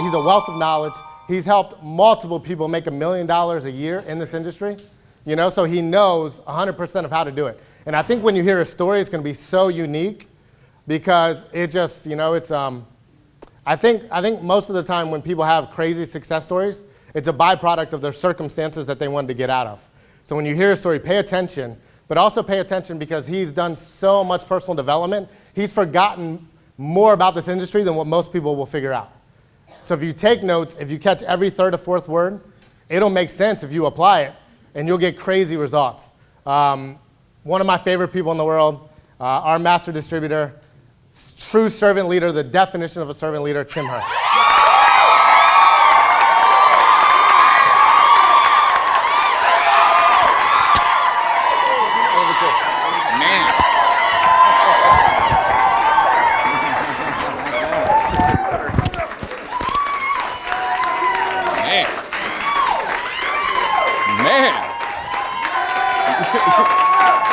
He's a wealth of knowledge. He's helped multiple people make $1 million a year in this industry, you know, so he knows 100% of how to do it. And I think when you hear his story, it's going to be so unique because it just, you know, it's, I think most of the time when people have crazy success stories, it's a byproduct of their circumstances that they wanted to get out of. So when you hear a story, pay attention, but also pay attention because he's done so much personal development. He's forgotten more about this industry than what most people will figure out. So if you take notes, if you catch every third or fourth word, it'll make sense if you apply it, and you'll get crazy results. One of my favorite people in the world, our master distributor, true servant leader, the definition of a servant leader, Tim Herr.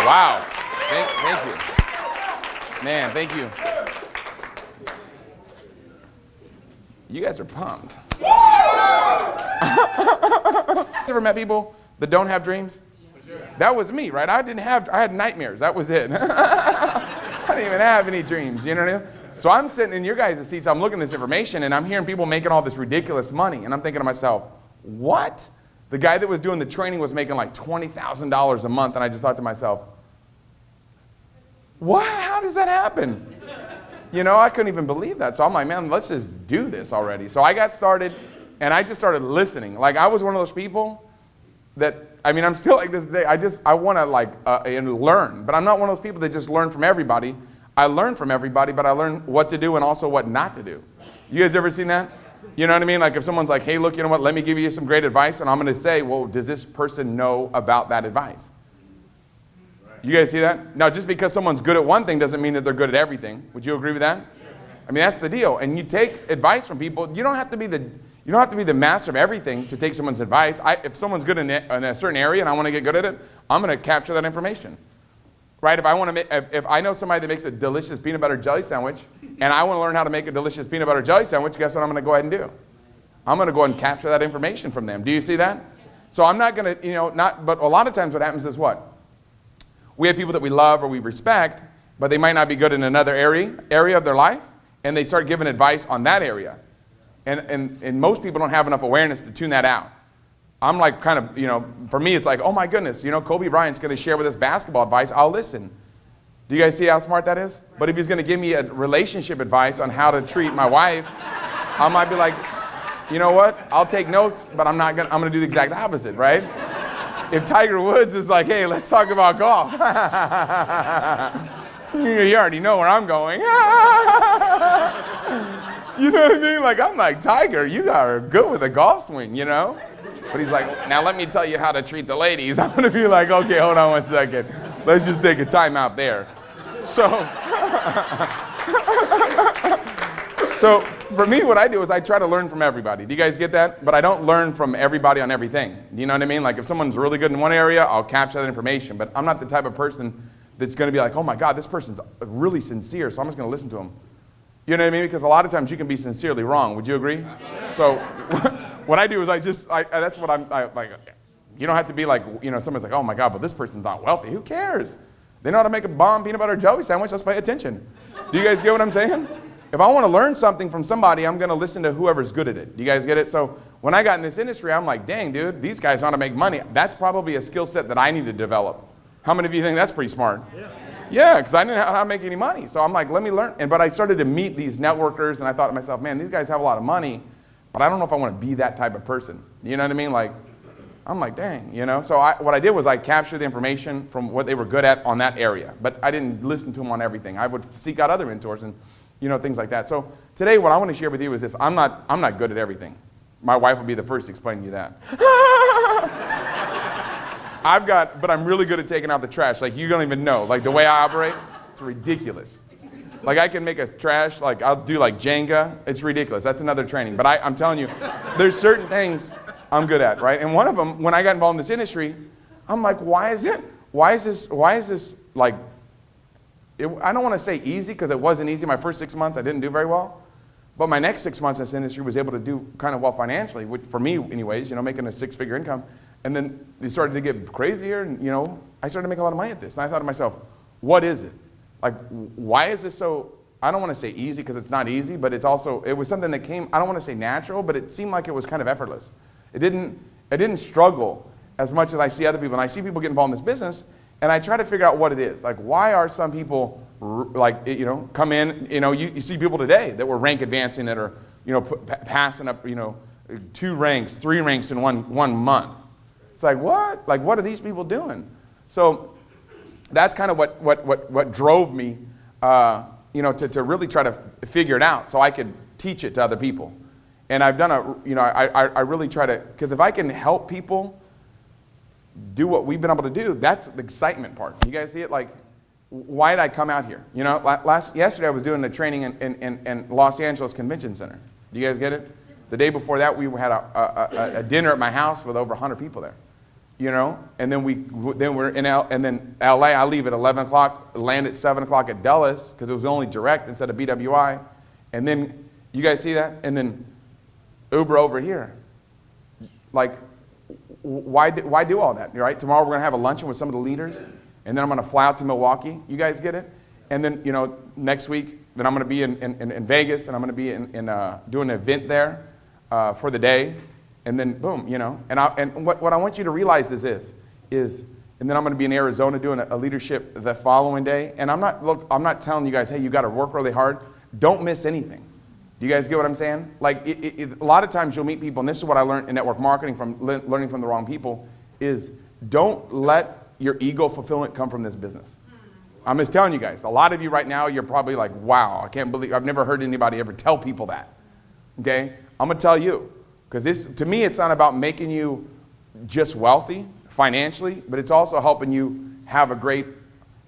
Wow. Thank you. Man, thank you. You guys are pumped. Ever met people that don't have dreams? That was me, right? I had nightmares. That was it. I didn't even have any dreams, you know what I mean? So I'm sitting in your guys' seats, I'm looking at this information, and I'm hearing people making all this ridiculous money, and I'm thinking to myself, what? The guy that was doing the training was making like $20,000 a month, and I just thought to myself, what? How does that happen? You know, I couldn't even believe that. So I'm like, man, let's just do this already. So I got started, and I just started listening. Like, I was one of those people that, I mean, I'm still like this today. I want to like and learn, but I'm not one of those people that just learn from everybody. I learn from everybody, but I learn what to do and also what not to do. You guys ever seen that? You know what I mean? Like if someone's like, hey, look, you know what, let me give you some great advice, and I'm going to say, well, does this person know about that advice? You guys see that? Now, just because someone's good at one thing doesn't mean that they're good at everything. Would you agree with that? I mean, that's the deal. And you take advice from people. You don't have to be the master of everything to take someone's advice. If someone's good in a certain area and I want to get good at it, I'm going to capture that information. Right? If I know somebody that makes a delicious peanut butter jelly sandwich and I want to learn how to make a delicious peanut butter jelly sandwich, guess what I'm going to go ahead and do? I'm going to go ahead and capture that information from them. Do you see that? So I'm not going to, but a lot of times what happens is what? We have people that we love or we respect, but they might not be good in another area of their life, and they start giving advice on that area. And most people don't have enough awareness to tune that out. I'm like kind of, for me it's like, oh my goodness, Kobe Bryant's going to share with us basketball advice, I'll listen. Do you guys see how smart that is? But if he's going to give me a relationship advice on how to treat my wife, I might be like, you know what, I'll take notes, but I'm going to do the exact opposite, right? If Tiger Woods is like, hey, let's talk about golf. You already know where I'm going. You know what I mean? Like, I'm like, Tiger, you are good with a golf swing, But he's like, now let me tell you how to treat the ladies. I'm going to be like, okay, hold on one second. Let's just take a time out there. So for me, what I do is I try to learn from everybody. Do you guys get that? But I don't learn from everybody on everything. Do you know what I mean? Like if someone's really good in one area, I'll capture that information. But I'm not the type of person that's going to be like, oh my God, this person's really sincere, so I'm just going to listen to him. You know what I mean? Because a lot of times you can be sincerely wrong. Would you agree? So what I do is that's what I'm like. You don't have to be like, someone's like, oh my God, but this person's not wealthy. Who cares? They know how to make a bomb peanut butter jelly sandwich. Let's pay attention. Do you guys get what I'm saying? If I want to learn something from somebody, I'm going to listen to whoever's good at it. Do you guys get it? So when I got in this industry, I'm like, dang, dude, these guys know how to make money. That's probably a skill set that I need to develop. How many of you think that's pretty smart? Yeah, because I didn't know how to make any money. So I'm like, let me learn. But I started to meet these networkers, and I thought to myself, man, these guys have a lot of money, but I don't know if I want to be that type of person. You know what I mean? Like, I'm like, dang, So what I did was I captured the information from what they were good at on that area. But I didn't listen to them on everything. I would seek out other mentors and things like that. So today what I want to share with you is this. I'm not good at everything. My wife will be the first to explain to you that. But I'm really good at taking out the trash. Like you don't even know. Like the way I operate, it's ridiculous. Like I can make a trash, like I'll do like Jenga. It's ridiculous. That's another training. But I'm telling you, there's certain things I'm good at, right? And one of them, when I got involved in this industry, I'm like, why is this like, I don't want to say easy because it wasn't easy. My first 6 months, I didn't do very well. But my next 6 months in this industry was able to do kind of well financially, which for me anyways, making a 6-figure income. And then it started to get crazier, and I started to make a lot of money at this. And I thought to myself, what is it? Like, why is this so, I don't want to say easy because it's not easy, but it was something that came, I don't want to say natural, but it seemed like it was kind of effortless. I didn't struggle as much as I see other people. And I see people get involved in this business, and I try to figure out what it is. Like, why are some people, like, come in, you see people today that were rank advancing that are, passing up, 2 ranks, 3 ranks in one month. It's like, what? Like, what are these people doing? So that's kind of what drove me, to really try to figure it out so I could teach it to other people. And I've done I really try to, because if I can help people do what we've been able to do, that's the excitement part. You guys see it? Like, why did I come out here? Yesterday I was doing a training in Los Angeles Convention Center. Do you guys get it? The day before that, we had a dinner at my house with over 100 people there. And then we're in LA. I leave at 11 o'clock, land at 7 o'clock at Dulles because it was only direct instead of BWI. And then, you guys see that? And then Uber over here. Like, why do all that, right? Tomorrow we're going to have a luncheon with some of the leaders, and then I'm going to fly out to Milwaukee. You guys get it? And then, next week, then I'm going to be in Vegas, and I'm going to be doing an event there for the day. And then, boom, And what I want you to realize is this, and then I'm going to be in Arizona doing a leadership the following day. And I'm not telling you guys, hey, you got to work really hard. Don't miss anything. Do you guys get what I'm saying? Like, a lot of times you'll meet people, and this is what I learned in network marketing from learning from the wrong people, is don't let your ego fulfillment come from this business. I'm just telling you guys, a lot of you right now, you're probably like, wow, I can't believe, I've never heard anybody ever tell people that. Okay? I'm going to tell you. Because to me, it's not about making you just wealthy financially, but it's also helping you have a great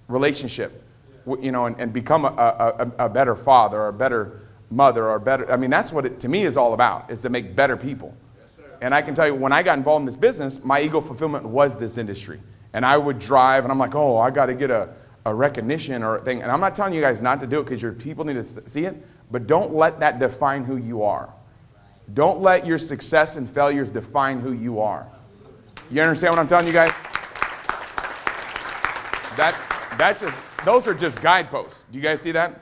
relationship, and become a better father or a better mother or better. I mean, that's what it to me is all about, is to make better people. Yes, sir. And I can tell you, when I got involved in this business, my ego fulfillment was this industry. And I would drive, and I'm like, oh, I got to get a recognition or a thing. And I'm not telling you guys not to do it because your people need to see it, but don't let that define who you are. Don't let your success and failures define who you are. You understand what I'm telling you guys? Those are just guideposts. Do you guys see that?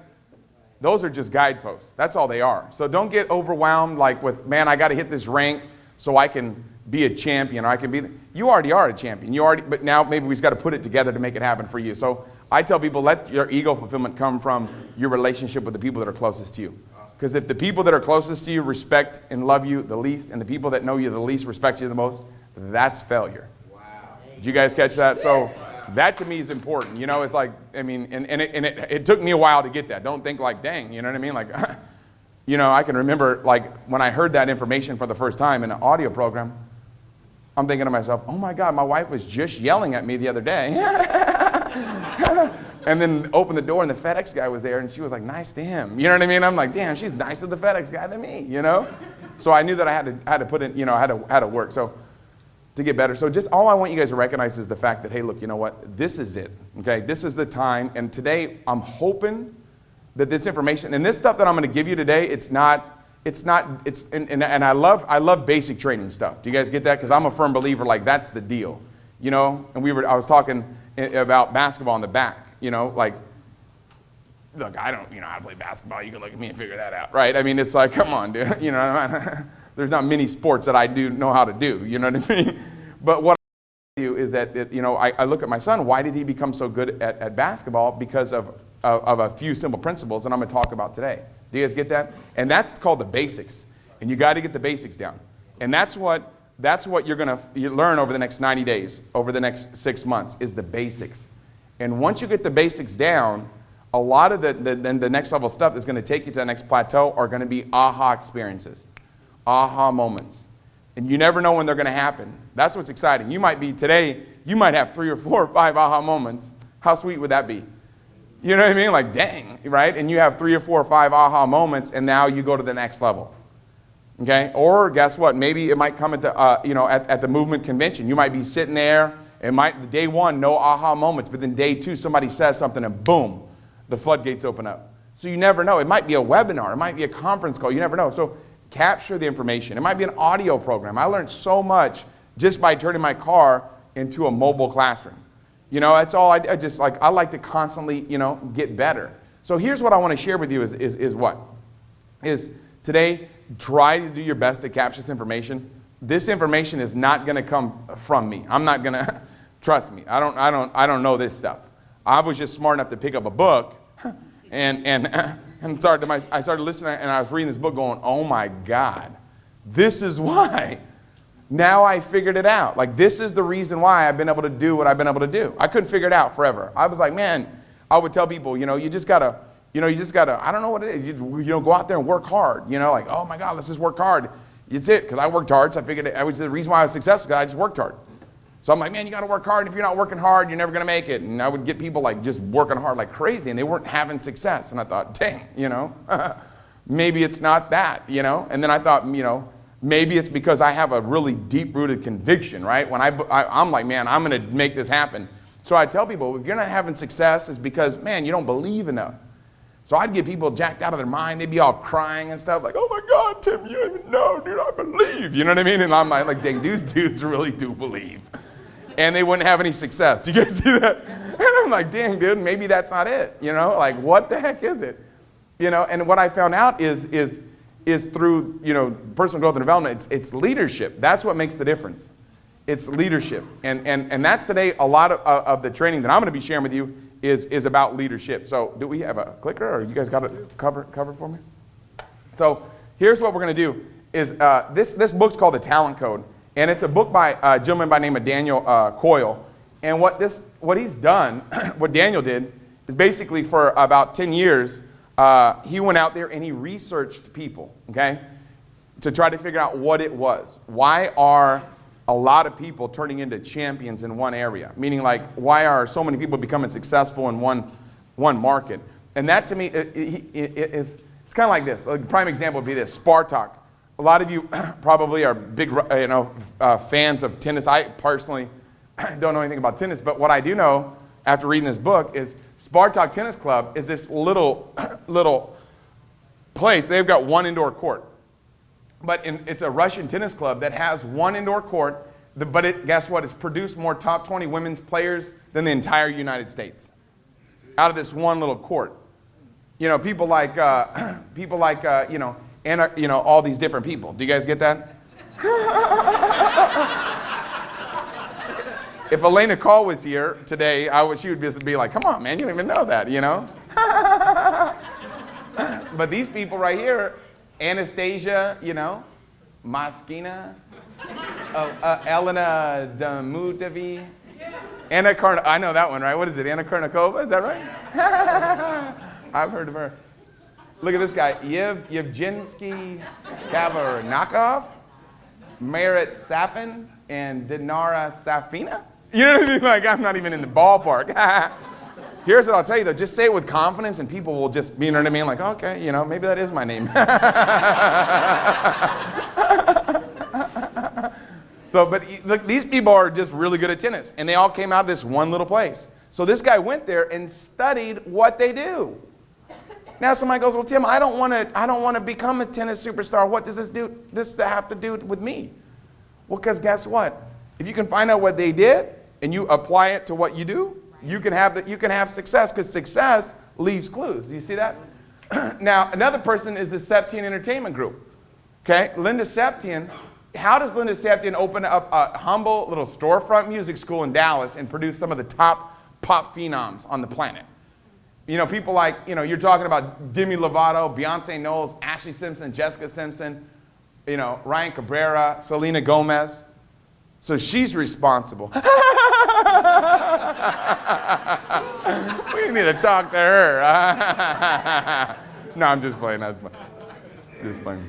Those are just guideposts. That's all they are. So don't get overwhelmed like with, man, I got to hit this rank so I can be a champion, or I can be. You already are a champion. But now maybe we've got to put it together to make it happen for you. So I tell people, let your ego fulfillment come from your relationship with the people that are closest to you. Because if the people that are closest to you respect and love you the least, and the people that know you the least respect you the most, that's failure. Wow. Did you guys catch that? So that to me is important. It's like, I mean, and it took me a while to get that. Don't think like, dang, you know what I mean? Like, I can remember like when I heard that information for the first time in an audio program, I'm thinking to myself, oh my God, my wife was just yelling at me the other day. And then opened the door and the FedEx guy was there and she was like, nice to him. You know what I mean? I'm like, damn, she's nicer to the FedEx guy than me, So I knew that I had to put in, had to work. So to get better. So just all I want you guys to recognize is the fact that, hey, look, you know what? This is it. Okay? This is the time. And today I'm hoping that this information and this stuff that I'm going to give you today, and I love basic training stuff. Do you guys get that? Because I'm a firm believer, like that's the deal. And I was talking about basketball in the back. Like, look, I don't, I play basketball. You can look at me and figure that out, right? I mean, it's like, come on, dude. There's not many sports that I do know how to do. You know what I mean? But what I do is that, I look at my son. Why did he become so good at basketball? Because of a few simple principles that I'm going to talk about today. Do you guys get that? And that's called the basics. And you got to get the basics down. And that's what you're going to learn over the next 90 days, over the next 6 months, is the basics. And once you get the basics down, a lot of the next level stuff that's going to take you to the next plateau are going to be aha experiences, aha moments. And you never know when they're going to happen. That's what's exciting. You might have 3 or 4 or 5 aha moments. How sweet would that be? You know what I mean? Like, dang, right? And you have 3 or 4 or 5 aha moments, and now you go to the next level. Okay? Or guess what? Maybe it might come at the movement convention. You might be sitting there. Day 1, no aha moments, but then day 2, somebody says something and boom, the floodgates open up. So you never know. It might be a webinar. It might be a conference call. You never know. So capture the information. It might be an audio program. I learned so much just by turning my car into a mobile classroom. You know, that's all I just like. I like to constantly, you know, get better. So here's what I want to share with you is what? Is today, try to do your best to capture this information. This information is not going to come from me. I'm not going to, trust me, I don't know this stuff. I was just smart enough to pick up a book and I started listening, and I was reading this book going, oh my God, this is why. Now I figured it out. Like, this is the reason why I've been able to do what I've been able to do. I couldn't figure it out forever. I was like, man, I would tell people, you know, you just gotta, I don't know what it is. You know, go out there and work hard. You know, like, oh my God, let's just work hard. It's it, because I worked hard, so I figured it was the reason why I was successful, because I just worked hard. So I'm like, man, you got to work hard, and if you're not working hard, you're never going to make it. And I would get people like just working hard like crazy, and they weren't having success. And I thought, dang, you know, maybe it's not that, you know. And then I thought, you know, maybe it's because I have a really deep-rooted conviction, right? When I'm like, man, I'm going to make this happen. So I tell people, if you're not having success, it's because, man, you don't believe enough. So I'd get people jacked out of their mind. They'd be all crying and stuff like, oh my God, Tim, you don't even know, dude, I believe. You know what I mean? And I'm like, dang, these dudes really do believe. And they wouldn't have any success. Do you guys see that? And I'm like, dang, dude, maybe that's not it. You know, like, what the heck is it? You know, and what I found out is through, you know, personal growth and development, it's leadership. That's what makes the difference. It's leadership. And that's today, a lot of the training that I'm going to be sharing with you is about leadership. So do we have a clicker, or you guys got it covered for me? So here's what we're going to do is this book's called The Talent Code. And it's a book by a gentleman by the name of Daniel Coyle. And what he's done, what Daniel did, is basically for about 10 years, he went out there and he researched people, okay, to try to figure out what it was. Why are a lot of people turning into champions in one area? Meaning, like, why are so many people becoming successful in one market? And that, to me, it's kind of like this. A prime example would be this, Spartak. A lot of you probably are big, fans of tennis. I personally don't know anything about tennis, but what I do know after reading this book is Spartak Tennis Club is this little place. They've got one indoor court, but it's a Russian tennis club that has one indoor court. But guess what? It's produced more top 20 women's players than the entire United States out of this one little court. You know, people like you know. And, you know, all these different people. Do you guys get that? If Elena Coyle was here today, she would just be like, come on, man, you don't even know that, you know? But these people right here, Anastasia, you know, Moskina, Elena Damutavi, I know that one, right? What is it, Anna Kournikova? Is that right? I've heard of her. Look at this guy, Yevgensky Kavarnakov, Merit Safin, and Dinara Safina. You know what I mean? Like, I'm not even in the ballpark. Here's what I'll tell you, though. Just say it with confidence, and people will just, you know what I mean? Like, okay, you know, maybe that is my name. So, but look, these people are just really good at tennis, and they all came out of this one little place. So this guy went there and studied what they do. Now somebody goes, well, Tim, I don't want to become a tennis superstar. What does this have to do with me? Well, because guess what? If you can find out what they did and you apply it to what you do, you can have success, because success leaves clues. Do you see that? Now, another person is the Septian Entertainment Group. Okay, Linda Septian. How does Linda Septian open up a humble little storefront music school in Dallas and produce some of the top pop phenoms on the planet? You know, people like, you know, you're talking about Demi Lovato, Beyonce Knowles, Ashley Simpson, Jessica Simpson, you know, Ryan Cabrera, Selena Gomez. So she's responsible. We need to talk to her. No, I'm just playing. Just playing.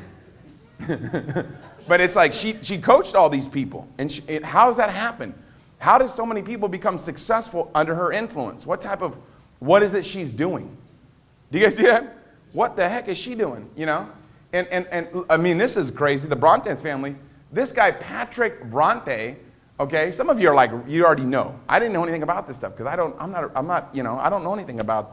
But it's like she coached all these people. And how does that happen? How does so many people become successful under her influence? What is it she's doing? Do you guys see that? What the heck is she doing? You know? And I mean, this is crazy. The Brontes family, this guy, Patrick Bronte, okay, some of you are like, you already know. I didn't know anything about this stuff because I'm not, you know, I don't know anything about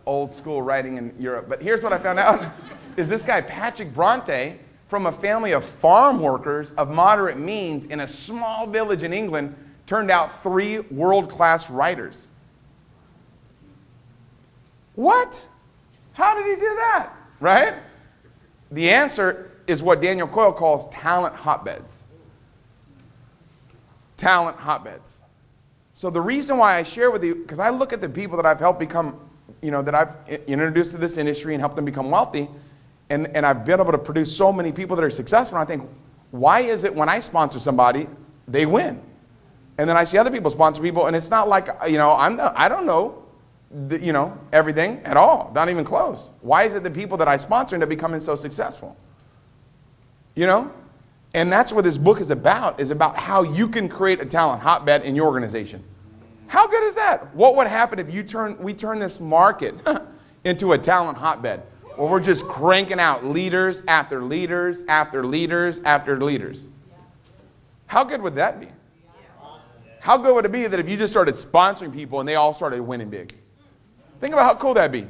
old school writing in Europe. But here's what I found out, is this guy, Patrick Bronte, from a family of farm workers of moderate means in a small village in England, turned out 3 world-class writers. What? How did he do that? Right? The answer is what Daniel Coyle calls talent hotbeds. Talent hotbeds. So the reason why I share with you, because I look at the people that I've helped become, that I've introduced to this industry and helped them become wealthy, and I've been able to produce so many people that are successful, and I think, why is it when I sponsor somebody, they win? And then I see other people sponsor people, and it's not like, I don't know, everything at all, not even close. Why is it the people that I sponsor end up becoming so successful? And that's what this book is about how you can create a talent hotbed in your organization. How good is that? What would happen if we turn this market into a talent hotbed, where we're just cranking out leaders after leaders after leaders after leaders? How good would that be? How good would it be that if you just started sponsoring people and they all started winning big? Think about how cool that'd be.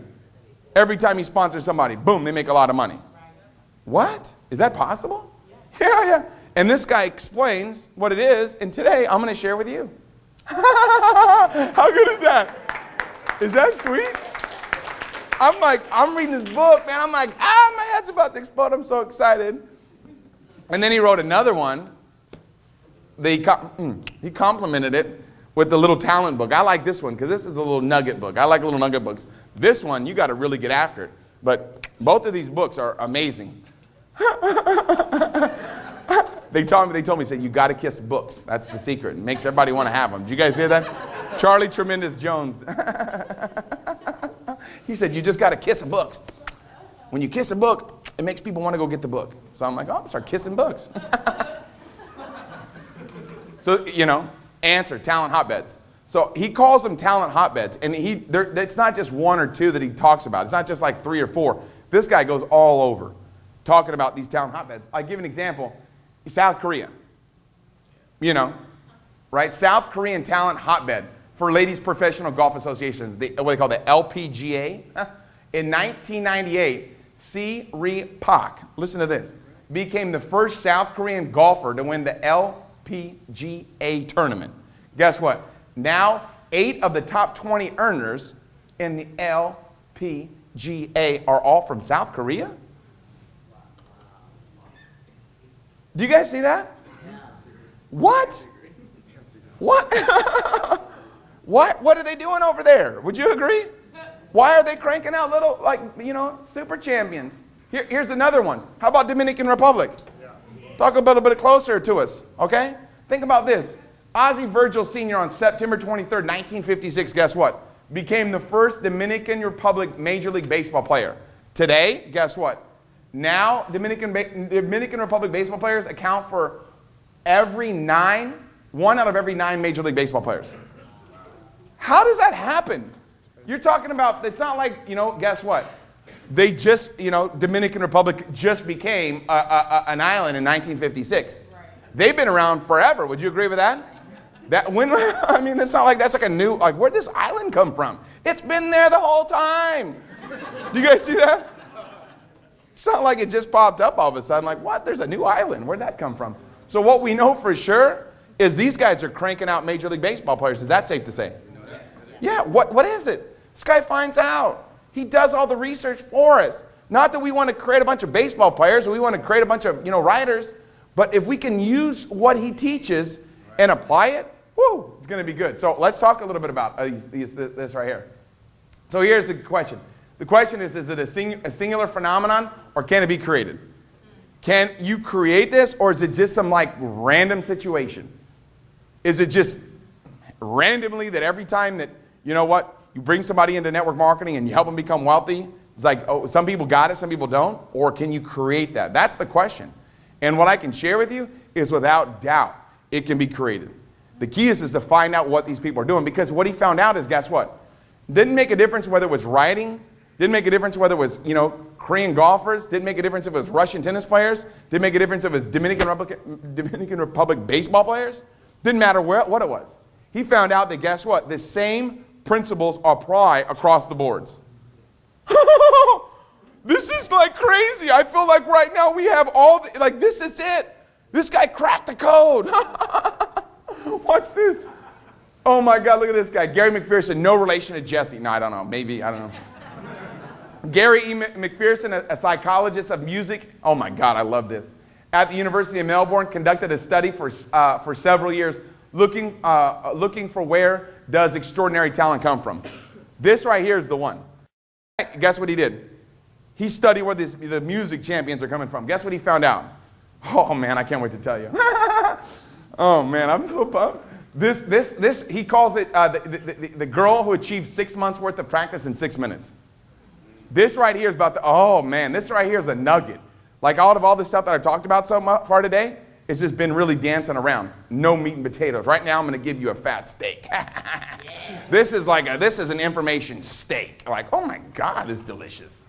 Every time you sponsor somebody, boom, they make a lot of money. What? Is that possible? Yeah. And this guy explains what it is, and today I'm going to share with you. How good is that? Is that sweet? I'm reading this book, man. I'm like, my head's about to explode. I'm so excited. And then he wrote another one. He complimented it with the little talent book. I like this one because this is the little nugget book. I like little nugget books. This one, you got to really get after it. But both of these books are amazing. They told me, said, you got to kiss books. That's the secret. It makes everybody want to have them. Did you guys hear that? Charlie Tremendous Jones. He said, you just got to kiss a book. When you kiss a book, it makes people want to go get the book. So I'm like, I'll start kissing books. So, answer, talent hotbeds. So he calls them talent hotbeds. And it's not just 1 or 2 that he talks about. It's not just like 3 or 4. This guy goes all over talking about these talent hotbeds. I'll give an example. South Korea. Right? South Korean talent hotbed for ladies professional golf associations, what they call the LPGA. In 1998, Seacret, listen to this, became the first South Korean golfer to win the LPGA tournament. Guess what? Now, 8 of the top 20 earners in the LPGA are all from South Korea? Do you guys see that? What? What? What are they doing over there? Would you agree? Why are they cranking out little, super champions? Here's another one. How about Dominican Republic? Talk a little bit closer to us, okay? Think about this. Ozzie Virgil Sr. on September 23rd, 1956, guess what? Became the first Dominican Republic Major League Baseball player. Today, guess what? Now, Dominican Republic baseball players account for 1 out of every 9 Major League Baseball players. How does that happen? You're talking about, it's not like, guess what? They just, Dominican Republic just became an island in 1956. They've been around forever. Would you agree with that? It's not like that's like a new, where'd this island come from? It's been there the whole time. Do you guys see that? It's not like it just popped up all of a sudden, like, what? There's a new island. Where'd that come from? So what we know for sure is these guys are cranking out Major League Baseball players. Is that safe to say? Yeah, what is it? This guy finds out. He does all the research for us. Not that we want to create a bunch of baseball players or we want to create a bunch of, writers, but if we can use what he teaches and apply it, whoo, it's going to be good. So let's talk a little bit about this right here. So here's the question. The question is it a singular phenomenon or can it be created? Can you create this or is it just some random situation? Is it just randomly that every time that, you bring somebody into network marketing and you help them become wealthy, it's like, oh, some people got it, some people don't? Or can you create that? That's the question. And what I can share with you is without doubt, it can be created. The key is to find out what these people are doing because what he found out is, guess what? Didn't make a difference whether it was writing, didn't make a difference whether it was, Korean golfers, didn't make a difference if it was Russian tennis players, didn't make a difference if it was Dominican Republic baseball players, didn't matter what it was. He found out that, guess what? The same principles apply across the boards. This is like crazy. I feel like right now we have like this is it. This guy cracked the code. Watch this. Oh my God, look at this guy. Gary McPherson, no relation to Jesse. No, I don't know. Maybe, I don't know. Gary E. McPherson, a psychologist of music. Oh my God, I love this. At the University of Melbourne, conducted a study for several years looking for where does extraordinary talent come from. This right here is the one. Guess what he did? He studied where the music champions are coming from. Guess what he found out? Oh man, I can't wait to tell you. Oh man, I'm so pumped. This he calls it the girl who achieved 6 months worth of practice in 6 minutes. This right here is oh man, this right here is a nugget. Like out of all the stuff that I've talked about so far today, it's just been really dancing around. No meat and potatoes. Right now I'm going to give you a fat steak. This is an information steak. Like, oh my God, it's delicious.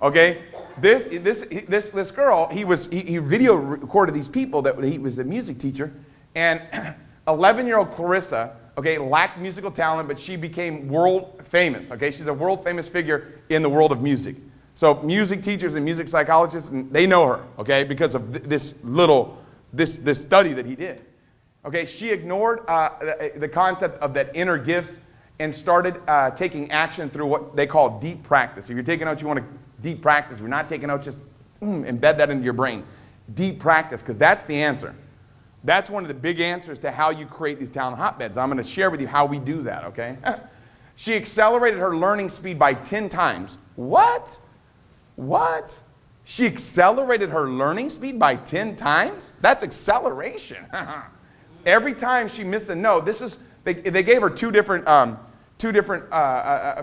Okay, this girl, he video recorded these people that he was a music teacher, and 11-year-old Clarissa, okay, lacked musical talent, but she became world famous. Okay, she's a world famous figure in the world of music. So music teachers and music psychologists, they know her, okay, because of this study that he did. Okay, she ignored the concept of that inner gifts and started taking action through what they call deep practice. If you're taking notes, you want to deep practice. If you're not taking notes, just embed that into your brain. Deep practice, because that's the answer. That's one of the big answers to how you create these talent hotbeds. I'm going to share with you how we do that, okay? She accelerated her learning speed by 10 times. What? What? She accelerated her learning speed by 10 times? That's acceleration. Every time she missed a note, they gave her two different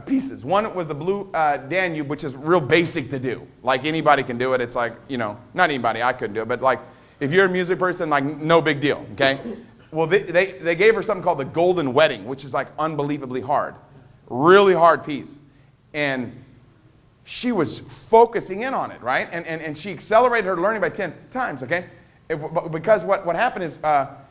pieces. One was the blue Danube, which is real basic to do. Like anybody can do it. It's like, not anybody, I couldn't do it, but like if you're a music person, like no big deal, okay? Well, they gave her something called the Golden Wedding, which is like unbelievably hard. Really hard piece. And she was focusing in on it, right? And she accelerated her learning by 10 times, okay? Because what happened is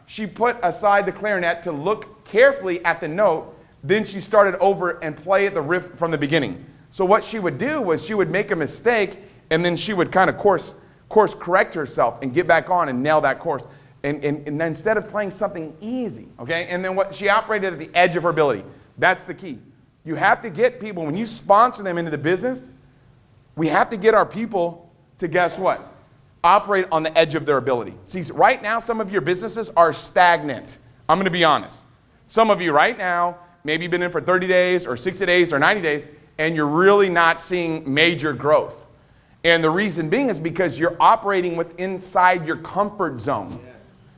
she put aside the clarinet to look carefully at the note. Then she started over and play the riff from the beginning. So what she would do was she would make a mistake, and then she would kind of course correct herself and get back on and nail that course. And instead of playing something easy, okay? And then she operated at the edge of her ability. That's the key. You have to get people, when you sponsor them into the business, we have to get our people to, guess what? Operate on the edge of their ability. See, right now, some of your businesses are stagnant. I'm going to be honest. Some of you right now, maybe you've been in for 30 days or 60 days or 90 days, and you're really not seeing major growth. And the reason being is because you're operating inside your comfort zone. Yes.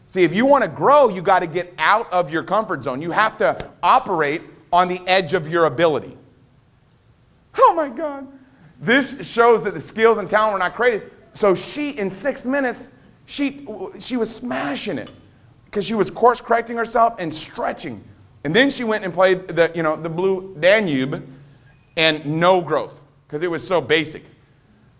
See, if you want to grow, you got to get out of your comfort zone. You have to operate on the edge of your ability. Oh my God. This shows that the skills and talent were not created. So she, in 6 minutes, she was smashing it because she was course correcting herself and stretching. And then she went and played the blue Danube, and no growth because it was so basic.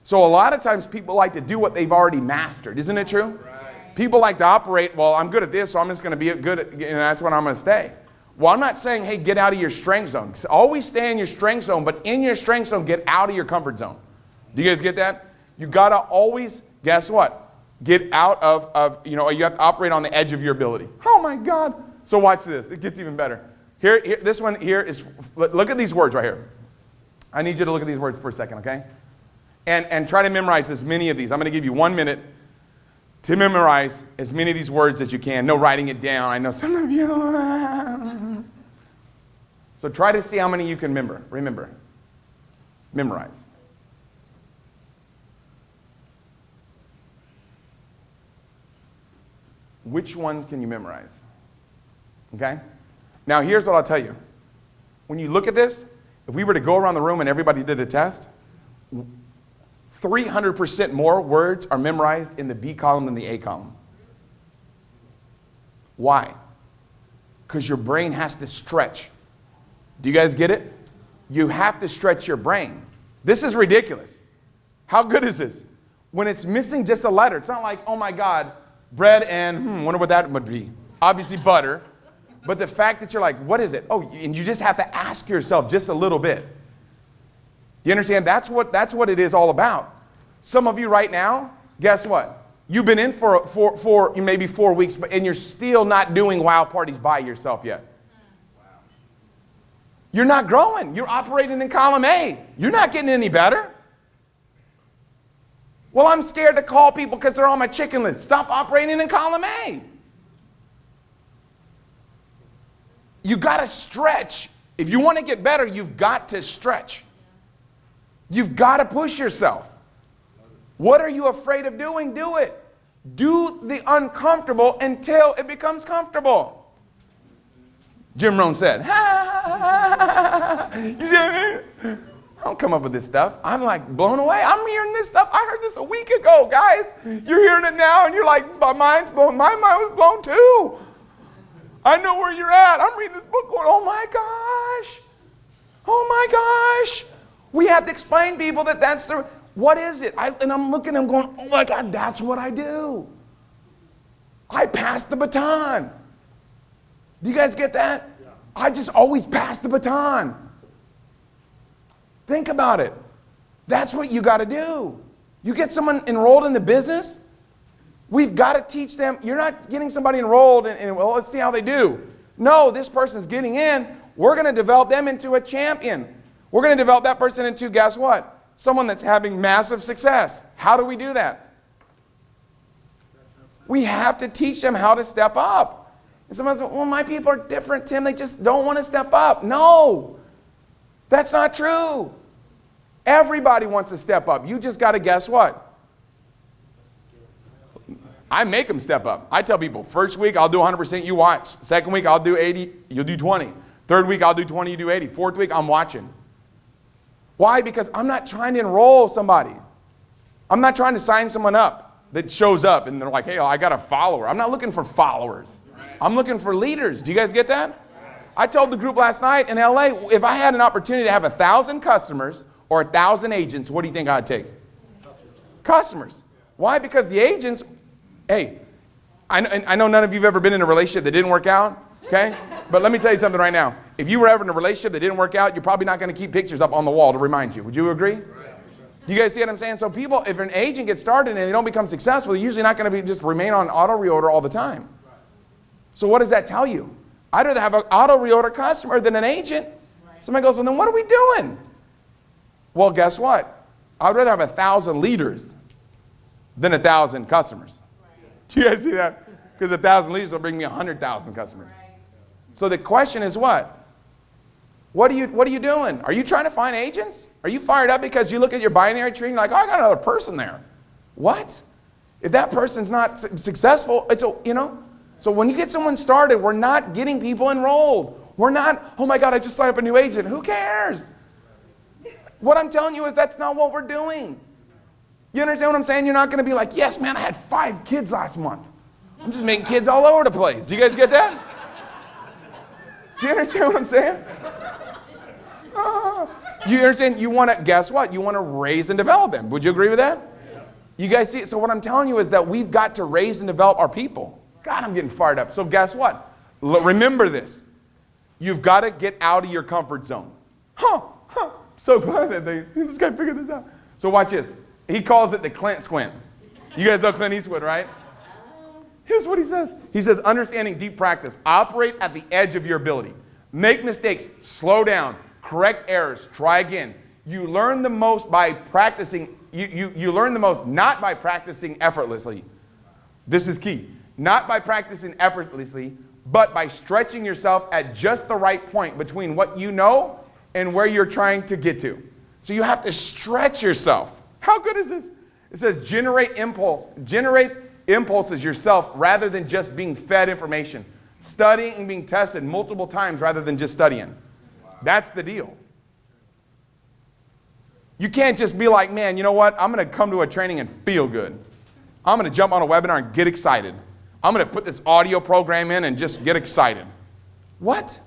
So a lot of times people like to do what they've already mastered. Isn't it true? Right. People like to operate, well, I'm good at this, so I'm just going to be good at, that's what I'm going to stay. Well, I'm not saying, hey, get out of your strength zone. Always stay in your strength zone, but in your strength zone, get out of your comfort zone. Do you guys get that? You got to always, guess what? Get out of you have to operate on the edge of your ability. Oh my God. So watch this. It gets even better. Here, this one here is, look at these words right here. I need you to look at these words for a second, okay? And try to memorize as many of these. I'm going to give you 1 minute to memorize as many of these words as you can. No writing it down. I know some of you. So try to see how many you can remember. Memorize. Which ones can you memorize? Okay? Now here's what I'll tell you. When you look at this, if we were to go around the room and everybody did a test, 300% more words are memorized in the B column than the A column. Why? Because your brain has to stretch. Do you guys get it? You have to stretch your brain. This is ridiculous. How good is this? When it's missing just a letter, it's not like, oh my God, bread and, wonder what that would be. Obviously butter. But the fact that you're like, what is it? Oh, and you just have to ask yourself just a little bit. You understand? That's what it is all about. Some of you right now, guess what? You've been in for maybe 4 weeks, and you're still not doing wow parties by yourself yet. You're not growing. You're operating in column A. You're not getting any better. Well, I'm scared to call people because they're on my chicken list. Stop operating in column A. You got to stretch. If you want to get better, you've got to stretch. You've got to push yourself. What are you afraid of doing? Do it. Do the uncomfortable until it becomes comfortable. Jim Rohn said, you see what I mean? I don't come up with this stuff. I'm like blown away. I'm hearing this stuff. I heard this a week ago, guys. You're hearing it now, and you're like, my mind's blown. My mind was blown too. I know where you're at. I'm reading this book going, oh my gosh. Oh my gosh. We have to explain people that that's the, what is it? And I'm looking, I'm going, oh my God, that's what I do. I pass the baton. Do you guys get that? Yeah. I just always pass the baton. Think about it. That's what you got to do. You get someone enrolled in the business, we've got to teach them. You're not getting somebody enrolled and well, let's see how they do. No, this person's getting in. We're going to develop them into a champion. We're going to develop that person into, guess what? Someone that's having massive success. How do we do that? We have to teach them how to step up. And someone says, well, my people are different, Tim. They just don't want to step up. No, that's not true. Everybody wants to step up. You just got to guess what? I make them step up. I tell people, first week, I'll do 100%, you watch. Second week, I'll do 80, you'll do 20. Third week, I'll do 20, you do 80. Fourth week, I'm watching. Why? Because I'm not trying to enroll somebody. I'm not trying to sign someone up that shows up and they're like, hey, I got a follower. I'm not looking for followers. I'm looking for leaders. Do you guys get that? I told the group last night in LA, if I had an opportunity to have 1,000 customers or 1,000 agents, what do you think I'd take? Customers. Why? Because the agents, hey, I know none of you have ever been in a relationship that didn't work out, okay? But let me tell you something right now. If you were ever in a relationship that didn't work out, you're probably not going to keep pictures up on the wall to remind you. Would you agree? You guys see what I'm saying? So people, if an agent gets started and they don't become successful, they're usually not going to be just remain on auto reorder all the time. So what does that tell you? I'd rather have an auto reorder customer than an agent. Somebody goes, well, then what are we doing? Well, guess what? I'd rather have 1,000 leaders than 1,000 customers. Do you guys see that? Because 1,000 leaders will bring me 100,000 customers. So the question is what? What are you doing? Are you trying to find agents? Are you fired up because you look at your binary tree and you're like, oh, I got another person there? What? If that person's not successful, it's a, you know. So when you get someone started, we're not getting people enrolled. We're not, oh my God, I just signed up a new agent. Who cares? What I'm telling you is that's not what we're doing. You understand what I'm saying? You're not going to be like, yes, man, I had 5 kids last month. I'm just making kids all over the place. Do you guys get that? Do you understand what I'm saying? You understand? You want to, guess what? You want to raise and develop them. Would you agree with that? You guys see? So what I'm telling you is that we've got to raise and develop our people. God, I'm getting fired up. So guess what? Remember this. You've got to get out of your comfort zone. So glad that this guy figured this out. So watch this. He calls it the Clint squint. You guys know Clint Eastwood, right? Here's what he says. He says, understanding deep practice. Operate at the edge of your ability. Make mistakes. Slow down. Correct errors. Try again. You learn the most by practicing. You learn the most not by practicing effortlessly. This is key. Not by practicing effortlessly, but by stretching yourself at just the right point between what you know and where you're trying to get to. So you have to stretch yourself. How good is this? It says generate impulse. Generate impulses yourself rather than just being fed information. Studying and being tested multiple times rather than just studying. That's the deal. You can't just be like, man, you know what? I'm going to come to a training and feel good. I'm going to jump on a webinar and get excited. I'm going to put this audio program in and just get excited. What?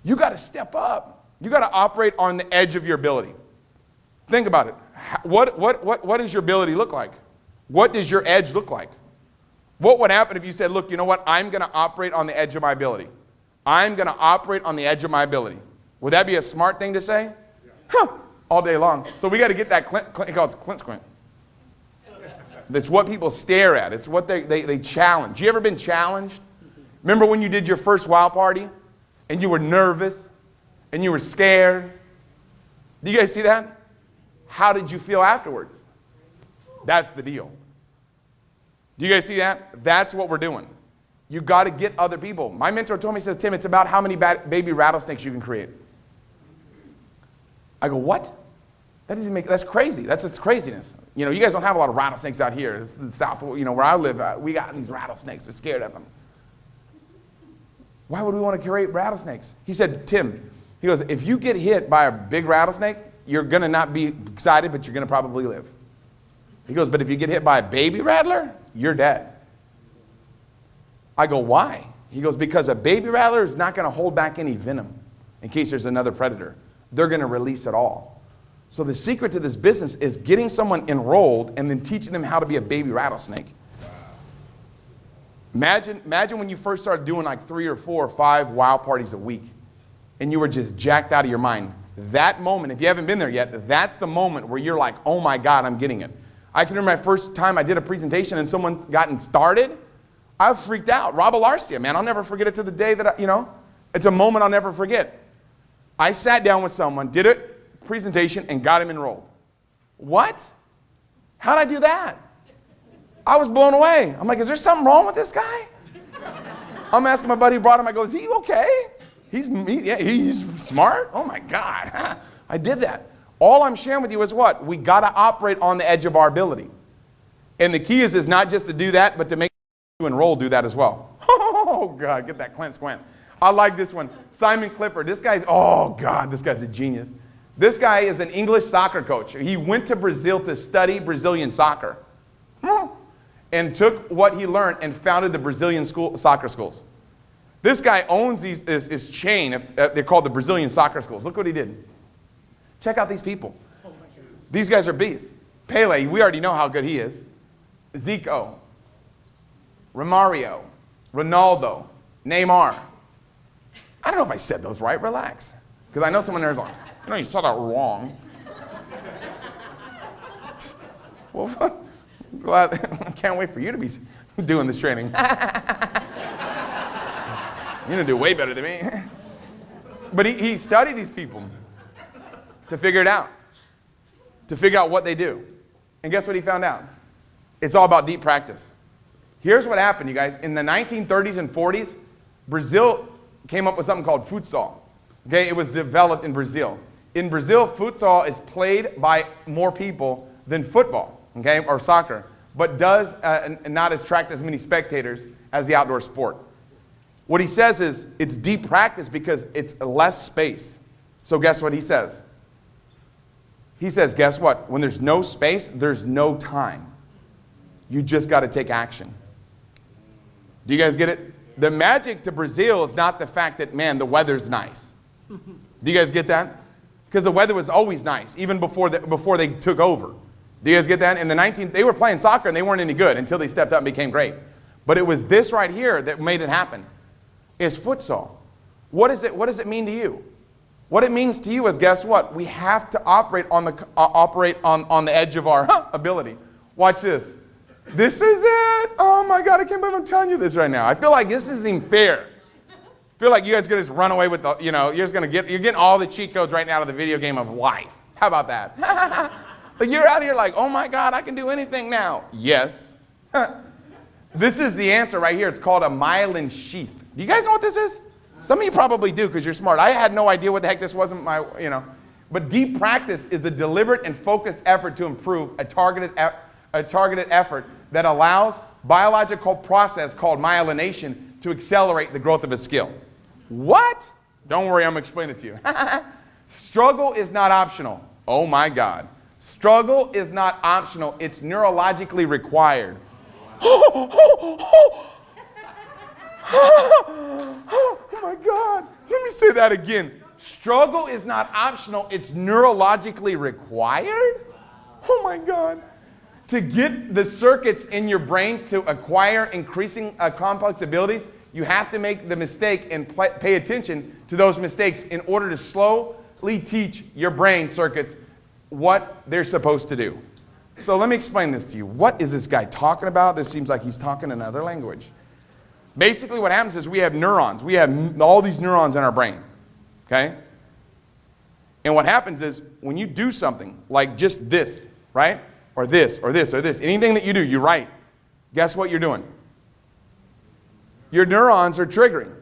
You got to step up. You got to operate on the edge of your ability. Think about it. What does your ability look like? What does your edge look like? What would happen if you said, look, you know what? I'm going to operate on the edge of my ability. I'm going to operate on the edge of my ability. Would that be a smart thing to say? all day long. So we got to get that he calls it Clint squint. That's what people stare at. It's what they challenge. You ever been challenged? Remember when you did your first wow party and you were nervous and you were scared? Do you guys see that? How did you feel afterwards? That's the deal. Do you guys see that? That's what we're doing. You got to get other people. My mentor told me, he says, Tim, it's about how many baby rattlesnakes you can create. I go, what? That's crazy. That's craziness. You know, you guys don't have a lot of rattlesnakes out here. It's the South, you know, where I live, we got these rattlesnakes. We're scared of them. Why would we want to create rattlesnakes? He said, Tim, he goes, if you get hit by a big rattlesnake, you're going to not be excited, but you're going to probably live. He goes, but if you get hit by a baby rattler, you're dead. I go, why? He goes, because a baby rattler is not going to hold back any venom in case there's another predator. They're going to release it all. So the secret to this business is getting someone enrolled and then teaching them how to be a baby rattlesnake. Imagine when you first started doing like 3 or 4 or 5 wow parties a week and you were just jacked out of your mind. That moment, if you haven't been there yet, that's the moment where you're like, oh my God, I'm getting it. I can remember my first time I did a presentation and someone gotten started. I freaked out. Rob Alarcia, man, I'll never forget it to the day that, it's a moment I'll never forget. I sat down with someone, did a presentation, and got him enrolled. What? How'd I do that? I was blown away. I'm like, is there something wrong with this guy? I'm asking my buddy who brought him, I go, is he okay? He's smart? Oh my God, I did that. All I'm sharing with you is what? We got to operate on the edge of our ability. And the key is not just to do that, but to make you enroll do that as well. Oh God, get that Clint squint. I like this one. Simon Clifford. This guy's a genius. This guy is an English soccer coach. He went to Brazil to study Brazilian soccer. And took what he learned and founded the Brazilian soccer schools. This guy owns this chain. They're called the Brazilian soccer schools. Look what he did. Check out these people. These guys are beasts. Pele, we already know how good he is. Zico, Romario, Ronaldo, Neymar. I don't know if I said those right. Relax. Because I know someone there's like, you said that wrong. Well, I can't wait for you to be doing this training. You're going to do way better than me. But he studied these people to figure it out, to figure out what they do. And guess what he found out? It's all about deep practice. Here's what happened, you guys. In the 1930s and 40s, Brazil came up with something called futsal. Okay, it was developed in Brazil. In Brazil, futsal is played by more people than football, okay, or soccer, but does not attract as many spectators as the outdoor sport. What he says is it's deep practice because it's less space. So guess what he says? He says, guess what? When there's no space, there's no time. You just got to take action. Do you guys get it? The magic to Brazil is not the fact that, man, the weather's nice. Do you guys get that? Because the weather was always nice, even before they took over. Do you guys get that? In the they were playing soccer and they weren't any good until they stepped up and became great. But it was this right here that made it happen. It's futsal. What does it mean to you? What it means to you is, guess what? We have to operate on the edge of our ability. Watch this. This is it. Oh my God, I can't believe I'm telling you this right now. I feel like this isn't fair. I feel like you guys are going to just run away with you're getting all the cheat codes right now out of the video game of life. How about that? Like you're out here like, oh my God, I can do anything now. Yes. This is the answer right here. It's called a myelin sheath. Do you guys know what this is? Some of you probably do because you're smart. I had no idea what the heck this wasn't But deep practice is the deliberate and focused effort to improve a targeted effort that allows biological process called myelination to accelerate the growth of a skill. What? Don't worry, I'm going to explain it to you. Struggle is not optional. Oh my God. Struggle is not optional. It's neurologically required. Oh my God. Let me say that again. Struggle is not optional. It's neurologically required. Oh my God. To get the circuits in your brain to acquire increasing complex abilities, you have to make the mistake and pay attention to those mistakes in order to slowly teach your brain circuits what they're supposed to do. So let me explain this to you. What is this guy talking about? This seems like he's talking another language. Basically what happens is we have neurons. We have all these neurons in our brain, okay? And what happens is when you do something like just this, right? Or this, or this, or this, anything that you do, you write. Guess what you're doing? Your neurons are triggering.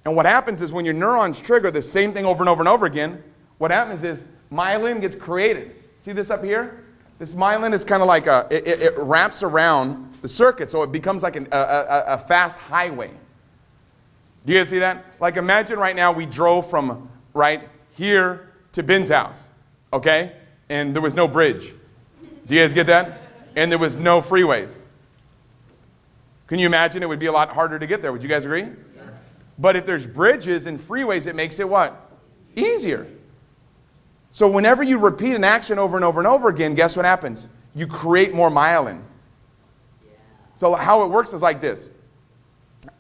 And what happens is when your neurons trigger the same thing over and over and over again, what happens is myelin gets created. See this up here? This myelin is kind of like it wraps around the circuit, so it becomes like a fast highway. Do you guys see that? Like imagine right now we drove from right here to Ben's house, okay? And there was no bridge. Do you guys get that? And there was no freeways. Can you imagine it would be a lot harder to get there? Would you guys agree? Sure. But if there's bridges and freeways, it makes it what? Easier. So whenever you repeat an action over and over and over again, guess what happens? You create more myelin. So how it works is like this.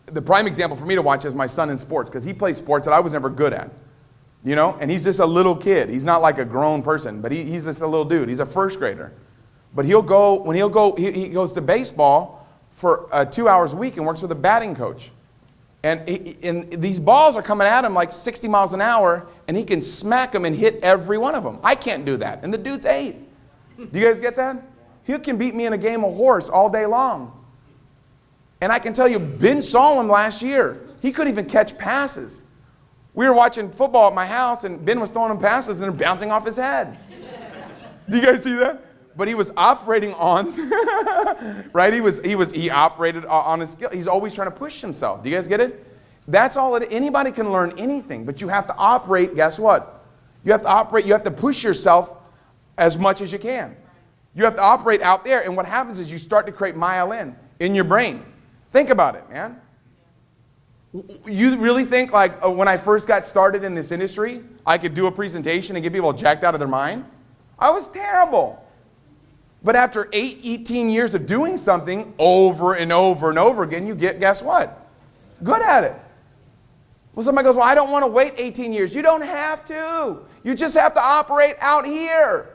The prime example for me to watch is my son in sports, because he plays sports that I was never good at. You know, and he's just a little kid. He's not like a grown person, but he's just a little dude. He's a first grader. But he goes to baseball for 2 hours a week and works with a batting coach. And these balls are coming at him like 60 miles an hour, and he can smack them and hit every one of them. I can't do that, and the dude's 8. Do you guys get that? He can beat me in a game of horse all day long. And I can tell you, Ben saw him last year. He couldn't even catch passes. We were watching football at my house, and Ben was throwing him passes and they're bouncing off his head. Do you guys see that? But he was operating on, right? He operated on his skill. He's always trying to push himself. Do you guys get it? That's all anybody can learn anything, but you have to operate, guess what? You have to operate, you have to push yourself as much as you can. You have to operate out there, and what happens is you start to create myelin in your brain. Think about it, man. You really think like when I first got started in this industry, I could do a presentation and get people jacked out of their mind? I was terrible. But after 18 years of doing something over and over and over again, you get, guess what? Good at it. Well, somebody goes, well, I don't want to wait 18 years. You don't have to. You just have to operate out here.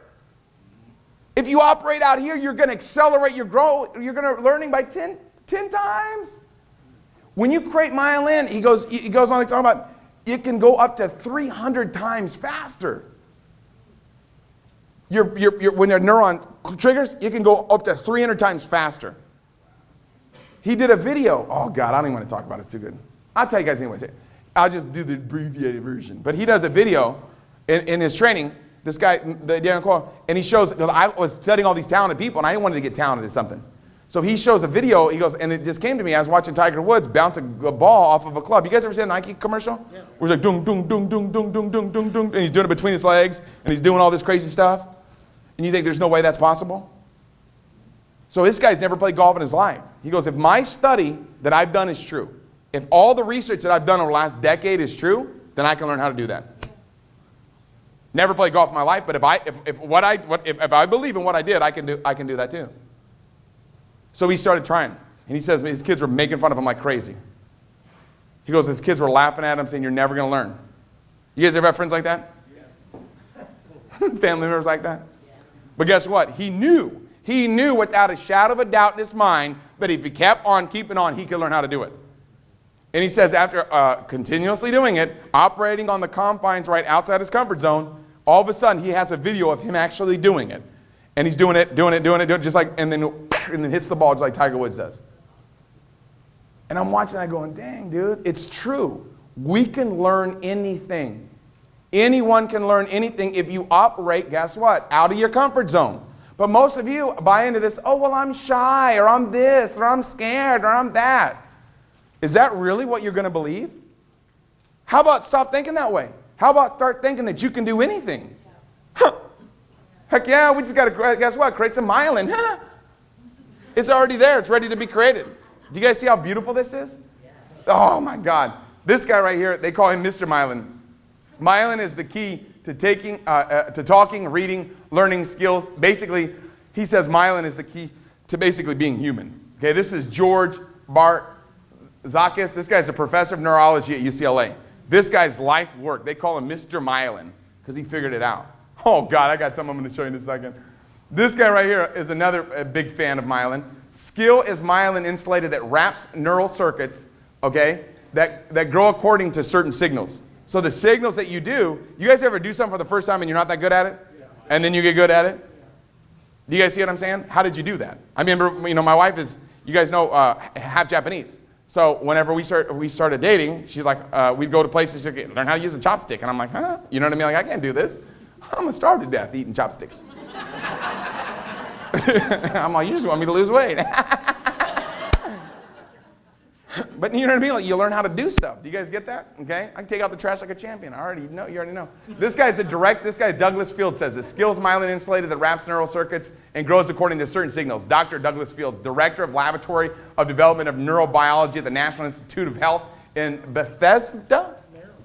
If you operate out here, you're going to accelerate your growth. You're going to learning by 10 times. When you create myelin, he goes on to talk about it can go up to 300 times faster. When your neuron triggers, it can go up to 300 times faster. He did a video. Oh, God, I don't even want to talk about it. It's too good. I'll tell you guys anyway. I'll just do the abbreviated version. But he does a video in his training, this guy, Darren Coyle, and he shows, because I was studying all these talented people, and I wanted to get talented at something. So he shows a video, he goes, and it just came to me. I was watching Tiger Woods bounce a ball off of a club. You guys ever seen a Nike commercial? Yeah. Where it's like, dung, dung, dung, dung, dung, dung, dung, dung, dung, and he's doing it between his legs, and he's doing all this crazy stuff. And you think there's no way that's possible? So this guy's never played golf in his life. He goes, if my study that I've done is true, if all the research that I've done over the last decade is true, then I can learn how to do that. Never played golf in my life, but if I believe in what I did, I can do that too. So he started trying, and he says his kids were making fun of him like crazy. He goes, his kids were laughing at him, saying, "You're never going to learn." You guys ever have friends like that? Yeah. Family members like that? Yeah. But guess what? He knew without a shadow of a doubt in his mind that if he kept on keeping on, he could learn how to do it. And he says after continuously doing it, operating on the confines right outside his comfort zone, all of a sudden he has a video of him actually doing it. And he's doing it, just like, and then hits the ball just like Tiger Woods does. And I'm watching that going, dang, dude, it's true. We can learn anything. Anyone can learn anything if you operate, guess what? Out of your comfort zone. But most of you buy into this, oh, well, I'm shy, or I'm this, or I'm scared, or I'm that. Is that really what you're going to believe? How about stop thinking that way? How about start thinking that you can do anything? Huh. Heck yeah, we just got to, guess what? Create some myelin. It's already there. It's ready to be created. Do you guys see how beautiful this is? Oh, my God. This guy right here, they call him Mr. Myelin. Myelin is the key to talking, reading, learning skills. Basically, he says myelin is the key to basically being human. Okay, this is George Barzakis. This guy's a professor of neurology at UCLA. This guy's life work, they call him Mr. Myelin because he figured it out. Oh, God, I got some I'm going to show you in a second. This guy right here is another big fan of myelin. Skill is myelin insulated that wraps neural circuits, okay, that grow according to certain signals. So the signals that you do, you guys ever do something for the first time and you're not that good at it? Yeah. And then you get good at it? Yeah. Do you guys see what I'm saying? How did you do that? I remember, my wife is, you guys know, half Japanese. So whenever we started dating, she's like, we'd go to places, she'd like, learn how to use a chopstick. And I'm like, huh? You know what I mean? Like, I can't do this. I'm going to starve to death eating chopsticks. I'm like, you just want me to lose weight. But you know what I mean? Like, you learn how to do stuff. Do you guys get that? Okay? I can take out the trash like a champion. You already know. This guy's Douglas Fields says this. Skills myelin insulated that wraps neural circuits and grows according to certain signals. Dr. Douglas Fields, Director of Laboratory of Development of Neurobiology at the National Institute of Health in Bethesda,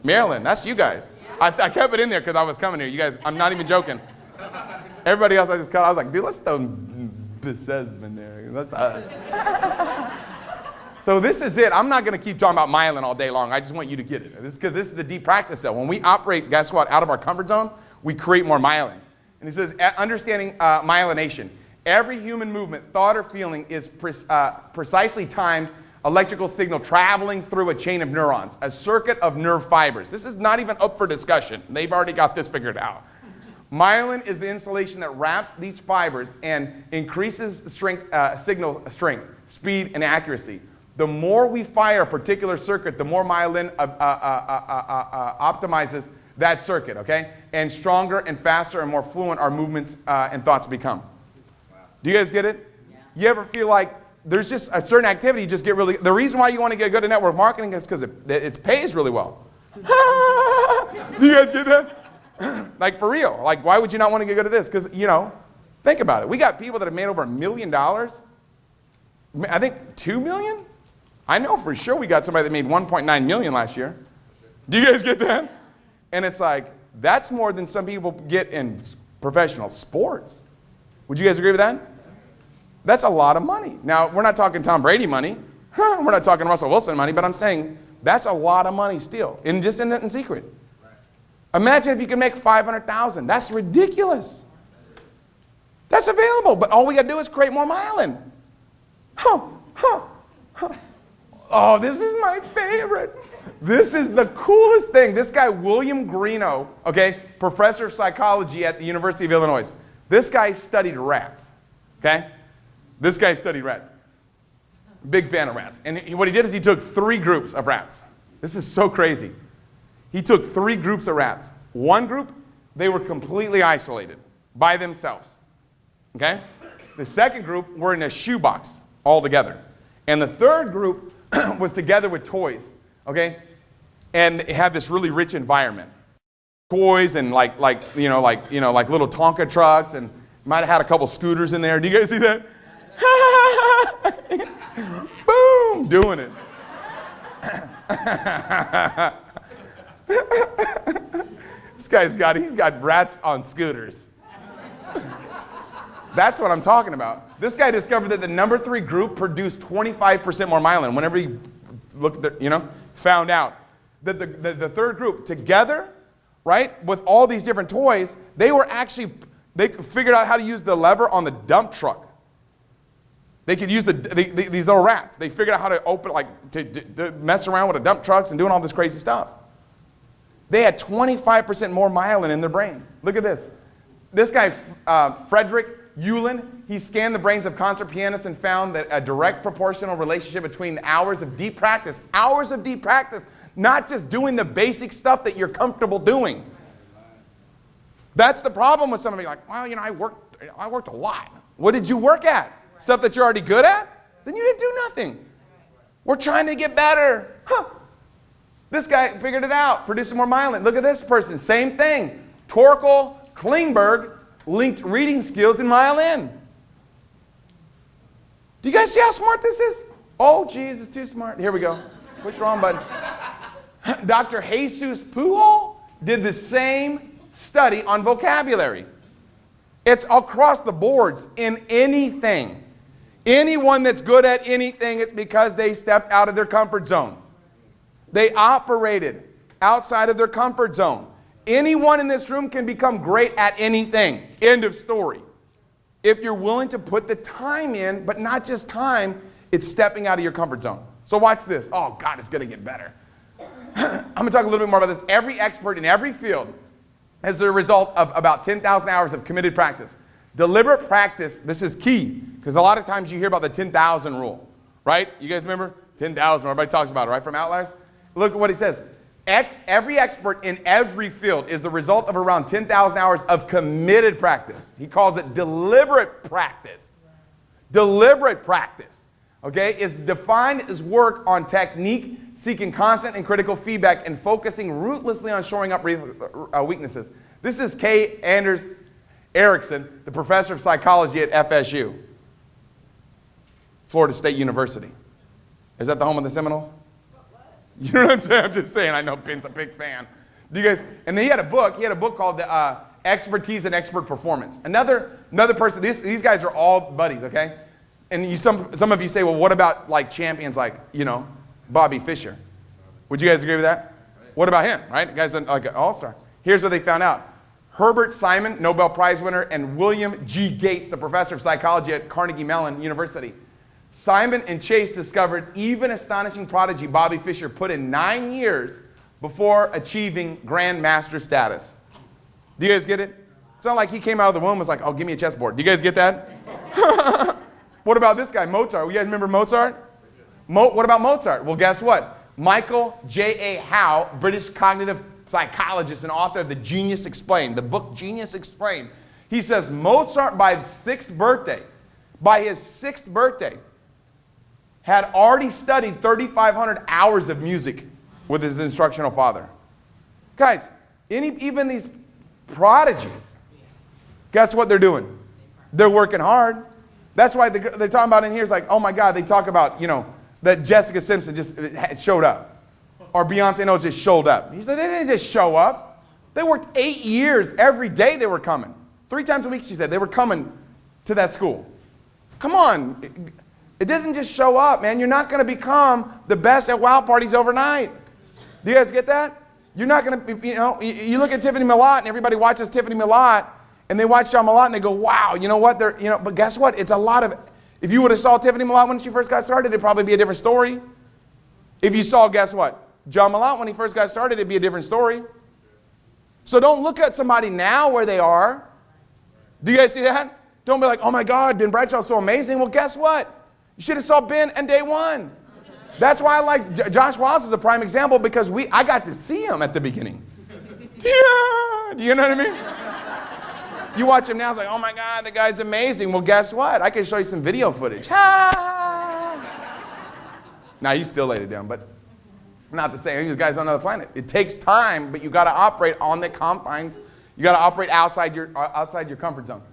Maryland. That's you guys. I kept it in there because I was coming here. You guys, I'm not even joking. Everybody else I just cut. I was like, dude, let's throw Bethesda in there. That's us. So this is it. I'm not going to keep talking about myelin all day long. I just want you to get it. Because this is the deep practice cell. When we operate, guess what, out of our comfort zone, we create more myelin. And he says, understanding myelination. Every human movement, thought, or feeling is precisely timed electrical signal traveling through a chain of neurons, a circuit of nerve fibers. This is not even up for discussion. They've already got this figured out. Myelin is the insulation that wraps these fibers and increases strength, signal strength, speed, and accuracy. The more we fire a particular circuit, the more myelin optimizes that circuit, okay? And stronger and faster and more fluent our movements and thoughts become. Wow. Do you guys get it? Yeah. You ever feel like there's just a certain activity you just get really... The reason why you want to get good at network marketing is because it pays really well. Do you guys get that? Like, for real. Like, why would you not want to get good at this? Because, think about it. We got people that have made over $1 million. I think 2 million? I know for sure we got somebody that made 1.9 million last year. Do you guys get that? And it's like, that's more than some people get in professional sports. Would you guys agree with that? That's a lot of money. Now, we're not talking Tom Brady money. We're not talking Russell Wilson money, but I'm saying that's a lot of money still, just in Seacret. Imagine if you could make 500,000. That's ridiculous. That's available, but all we got to do is create more myelin. Oh, this is my favorite. This is the coolest thing. This guy, William Greeno, okay, professor of psychology at the University of Illinois. This guy studied rats, okay? This guy studied rats. Big fan of rats. And what he did is he took 3 groups of rats. This is so crazy. He took 3 groups of rats. One group, they were completely isolated by themselves, okay? The second group were in a shoebox all together. And the third group was together with toys, okay? And it had this really rich environment. Toys and like little Tonka trucks, and might have had a couple scooters in there. Do you guys see that? Boom, doing it. He's got rats on scooters. That's what I'm talking about. This guy discovered that the number 3 group produced 25% more myelin. Whenever he looked at found out that the third group together, right, with all these different toys, they figured out how to use the lever on the dump truck. They could use these little rats. They figured out how to open, to mess around with the dump trucks and doing all this crazy stuff. They had 25% more myelin in their brain. Look at this. This guy, Frederick Myelin, he scanned the brains of concert pianists and found that a direct proportional relationship between hours of deep practice, not just doing the basic stuff that you're comfortable doing. That's the problem with somebody like, well, I worked a lot. What did you work at? Stuff that you're already good at? Then you didn't do nothing. We're trying to get better. This guy figured it out, producing more myelin. Look at this person, same thing. Torkel Klingberg linked reading skills and myelin. Do you guys see how smart this is? Oh, geez, it's too smart. Here we go. Push the wrong button. Dr. Jesus Pujol did the same study on vocabulary. It's across the boards in anything. Anyone that's good at anything, it's because they stepped out of their comfort zone. They operated outside of their comfort zone. anyone in this room can become great at anything. End of story. If you're willing to put the time in, but not just time, it's stepping out of your comfort zone. So watch this. Oh, God, it's going to get better. I'm going to talk a little bit more about this. Every expert in every field is the result of about 10,000 hours of committed practice. Deliberate practice, this is key, because a lot of times you hear about the 10,000 rule, right? You guys remember? 10,000, everybody talks about it, right, from Outliers? Look at what he says. Every expert in every field is the result of around 10,000 hours of committed practice. He calls it deliberate practice. Deliberate practice, okay, is defined as work on technique, seeking constant and critical feedback, and focusing ruthlessly on shoring up weaknesses. This is K. Anders Ericsson, the professor of psychology at FSU, Florida State University. Is that the home of the Seminoles? You know what I'm saying? I'm just saying, I know Ben's a big fan. Do you guys? And then he had a book called Expertise and Expert Performance. Another person, these guys are all buddies, okay? And some of you say, well, what about like champions like, Bobby Fischer? Would you guys agree with that? What about him, right? The guy's like an all-star. Here's what they found out. Herbert Simon, Nobel Prize winner, and William G. Gates, the professor of psychology at Carnegie Mellon University. Simon and Chase discovered even astonishing prodigy Bobby Fischer put in 9 years before achieving grandmaster status. Do you guys get it? It's not like he came out of the womb and was like, oh, give me a chessboard. Do you guys get that? What about this guy, Mozart? You guys remember Mozart? What about Mozart? Well, guess what? Michael J.A. Howe, British cognitive psychologist and author of the Genius Explained, the book Genius Explained, he says Mozart by his sixth birthday, had already studied 3,500 hours of music with his instructional father. Guys, even these prodigies, guess what they're doing? They're working hard. That's why they're talking about in here, it's like, oh my God, they talk about, that Jessica Simpson just showed up. Or Beyonce Knowles just showed up. He said, they didn't just show up. They worked 8 years. Every day they were coming. 3 times a week, she said, they were coming to that school. Come on. It doesn't just show up, man. You're not going to become the best at wild parties overnight. Do you guys get that? You're not going to be, you look at Tiffany Millot and everybody watches Tiffany Millot and they watch John Millot and they go, wow, you know what? But guess what? It's a lot of, if you would have saw Tiffany Millot when she first got started, it'd probably be a different story. If you saw, guess what? John Millot when he first got started, it'd be a different story. So don't look at somebody now where they are. Do you guys see that? Don't be like, oh my God, Ben Bradshaw's so amazing. Well, guess what? You should have saw Ben on day one. That's why I like Josh Wallace is a prime example because I got to see him at the beginning. Yeah, do you know what I mean? You watch him now, it's like, oh my God, the guy's amazing. Well, guess what? I can show you some video footage. Now, you still laid it down, but not the same. These guys on another planet. It takes time, but you got to operate on the confines. You got to operate outside your comfort zone.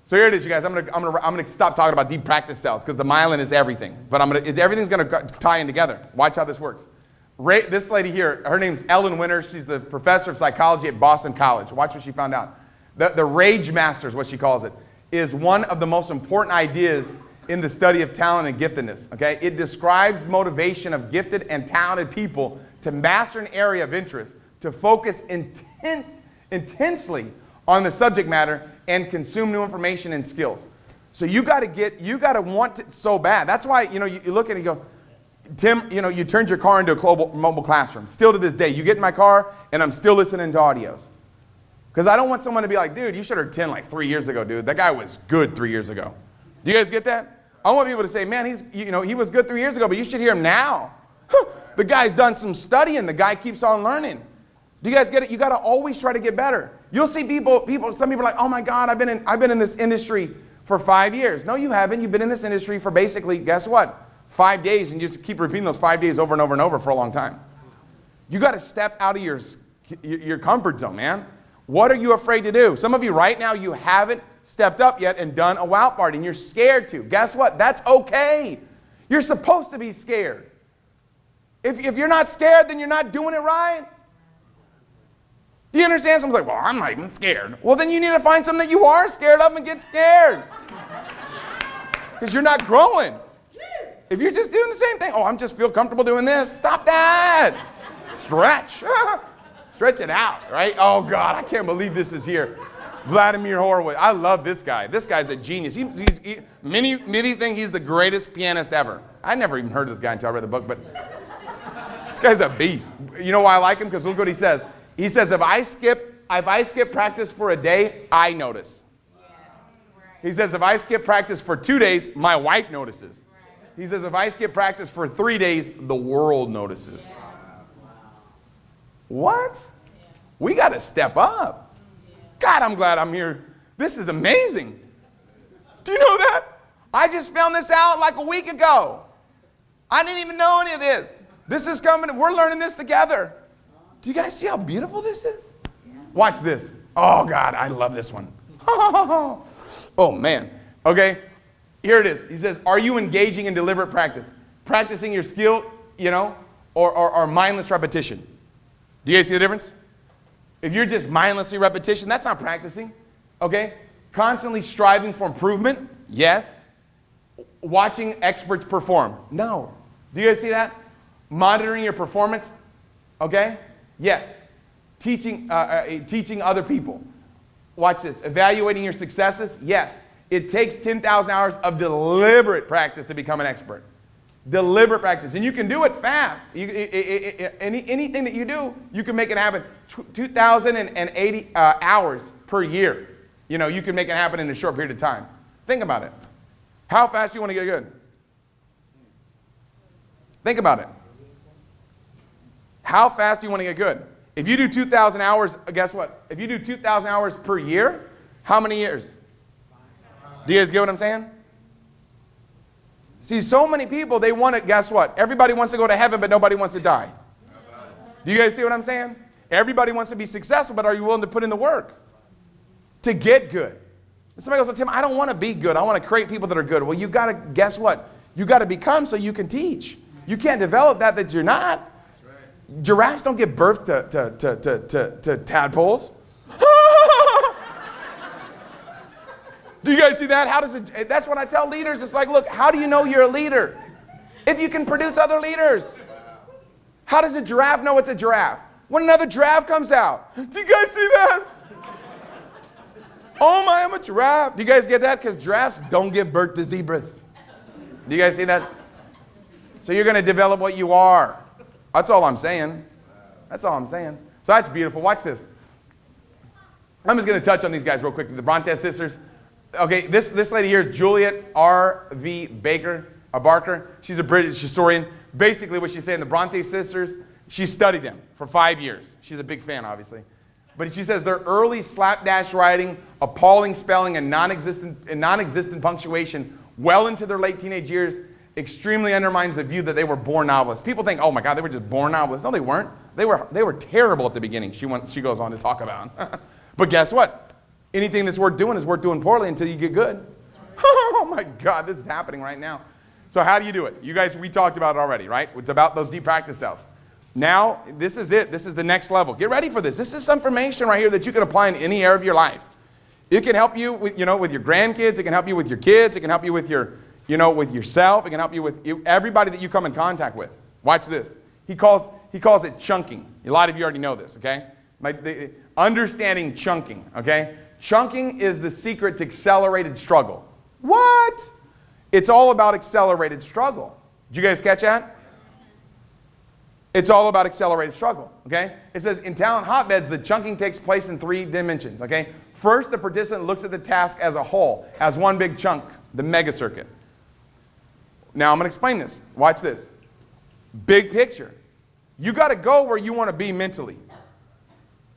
So here it is, you guys. I'm gonna stop talking about deep practice cells because the myelin is everything. But everything's gonna tie in together. Watch how this works. This lady here, her name's Ellen Winter. She's the professor of psychology at Boston College. Watch what she found out. The rage master is what she calls it, is one of the most important ideas in the study of talent and giftedness. Okay, it describes motivation of gifted and talented people to master an area of interest, to focus intensely on the subject matter and consume new information and skills. So you got to want it so bad. That's why, you look at it and you go, Tim, you turned your car into a global mobile classroom. Still to this day, you get in my car and I'm still listening to audios. Because I don't want someone to be like, dude, you should have heard 10 like 3 years ago, dude. That guy was good 3 years ago. Do you guys get that? I want people to say, man, he was good 3 years ago, but you should hear him now. The guy's done some studying. The guy keeps on learning. Do you guys get it? You got to always try to get better. You'll see some people are like, oh my God, I've been in this industry for 5 years. No, you haven't. You've been in this industry for basically, guess what? 5 days, and you just keep repeating those 5 days over and over and over for a long time. You got to step out of your comfort zone, man. What are you afraid to do? Some of you right now, you haven't stepped up yet and done a wow party, and you're scared to. Guess what? That's okay. You're supposed to be scared. If you're not scared, then you're not doing it right. Do you understand? Someone's like, well, I'm not even scared. Well, then you need to find something that you are scared of and get scared. Because you're not growing. If you're just doing the same thing, oh, I just feel comfortable doing this. Stop that. Stretch. Stretch it out, right? Oh, God, I can't believe this is here. Vladimir Horowitz. I love this guy. This guy's a genius. Many think he's the greatest pianist ever. I never even heard of this guy until I read the book, but this guy's a beast. You know why I like him? Because look what he says. He says, if I skip practice for a day, I notice. He says, if I skip practice for 2 days, my wife notices. He says, if I skip practice for 3 days, the world notices. What? We got to step up. God, I'm glad I'm here. This is amazing. Do you know that? I just found this out like a week ago. I didn't even know any of this. This is coming. We're learning this together. Do you guys see how beautiful this is? Watch this. Oh, God, I love this one. Oh, man. Okay, here it is. He says, are you engaging in deliberate practice? Practicing your skill, or mindless repetition? Do you guys see the difference? If you're just mindlessly repetition, that's not practicing. Okay? Constantly striving for improvement? Yes. Watching experts perform? No. Do you guys see that? Monitoring your performance? Okay? Yes. Teaching other people? Watch this. Evaluating your successes? Yes. It takes 10,000 hours of deliberate practice to become an expert. Deliberate practice. And you can do it fast. Anything that you do, you can make it happen. 2,080 hours per year. You can make it happen in a short period of time. Think about it. How fast do you want to get good? Think about it. How fast do you want to get good? If you do 2,000 hours, guess what? If you do 2,000 hours per year, how many years? Do you guys get what I'm saying? See, so many people, they want it, guess what? Everybody wants to go to heaven, but nobody wants to die. Do you guys see what I'm saying? Everybody wants to be successful, but are you willing to put in the work to get good? And somebody goes, well, Tim, I don't want to be good. I want to create people that are good. Well, you got to, guess what? You got to become so you can teach. You can't develop that you're not. Giraffes don't give birth to tadpoles. Do you guys see that? How does it? That's what I tell leaders. It's like, look, how do you know you're a leader? If you can produce other leaders. How does a giraffe know it's a giraffe? When another giraffe comes out. Do you guys see that? Oh my, I'm a giraffe. Do you guys get that? Because giraffes don't give birth to zebras. Do you guys see that? So you're going to develop what you are. That's all I'm saying. That's all I'm saying. So that's beautiful. Watch this. I'm just going to touch on these guys real quickly. The Bronte sisters. Okay, this lady here is Juliet R.V. Barker. She's a British historian. Basically what she's saying, the Bronte sisters, she studied them for 5 years. She's a big fan, obviously. But she says their early slapdash writing, appalling spelling, and non-existent punctuation well into their late teenage years extremely undermines the view that they were born novelists. People think, oh my God, they were just born novelists. No, they weren't. They were terrible at the beginning, she goes on to talk about. But guess what? Anything that's worth doing is worth doing poorly until you get good. Oh my God, this is happening right now. So how do you do it? You guys, we talked about it already, right? It's about those deep practice cells. Now, this is it. This is the next level. Get ready for this. This is some information right here that you can apply in any area of your life. It can help you with, with your grandkids. It can help you with your kids. It can help you with your, with yourself. It can help you with everybody that you come in contact with. Watch this. He calls it chunking. A lot of you already know this, okay? Understanding chunking, okay? Chunking is the secret to accelerated struggle. What? It's all about accelerated struggle. Did you guys catch that? It's all about accelerated struggle, okay? It says in talent hotbeds, the chunking takes place in 3 dimensions, okay? First, the participant looks at the task as a whole, as one big chunk, the mega circuit. Now, I'm going to explain this. Watch this. Big picture. You got to go where you want to be mentally.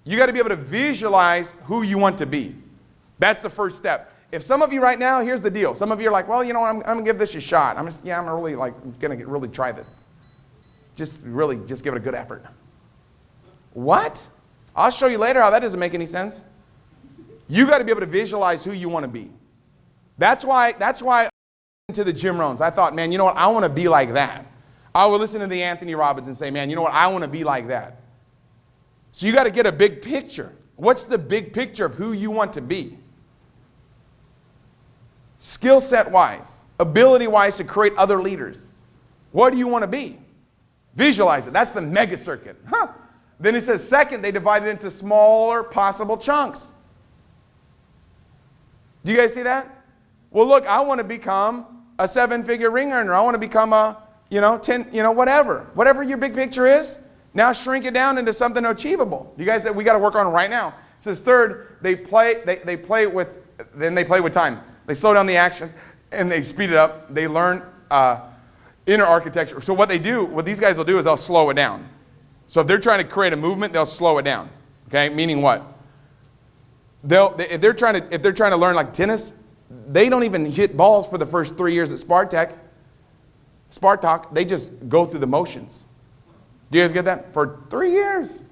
You got to be able to visualize who you want to be. That's the first step. If some of you right now, here's the deal. Some of you are like, well, I'm going to give this a shot. I'm going to really try this. Just give it a good effort. What? I'll show you later how that doesn't make any sense. You got to be able to visualize who you want to be. That's why to the Jim Rohns, I thought, man, you know what? I want to be like that. I would listen to the Anthony Robbins and say, man, you know what? I want to be like that. So you got to get a big picture. What's the big picture of who you want to be? Skill set wise, ability wise to create other leaders. What do you want to be? Visualize it. That's the mega circuit. Then it says, second, they divided into smaller possible chunks. Do you guys see that? Well, look, I want to become a 7-figure ring earner. I want to become a, 10, whatever your big picture is. Now shrink it down into something achievable. You guys that we got to work on right now. It says third, they play with time. They slow down the action and they speed it up. They learn inner architecture. So what these guys will do is they'll slow it down. So if they're trying to create a movement, they'll slow it down. Okay, meaning what? If they're trying to learn like tennis, they don't even hit balls for the first 3 years at Spartak. They just go through the motions. Do you guys get that? For 3 years.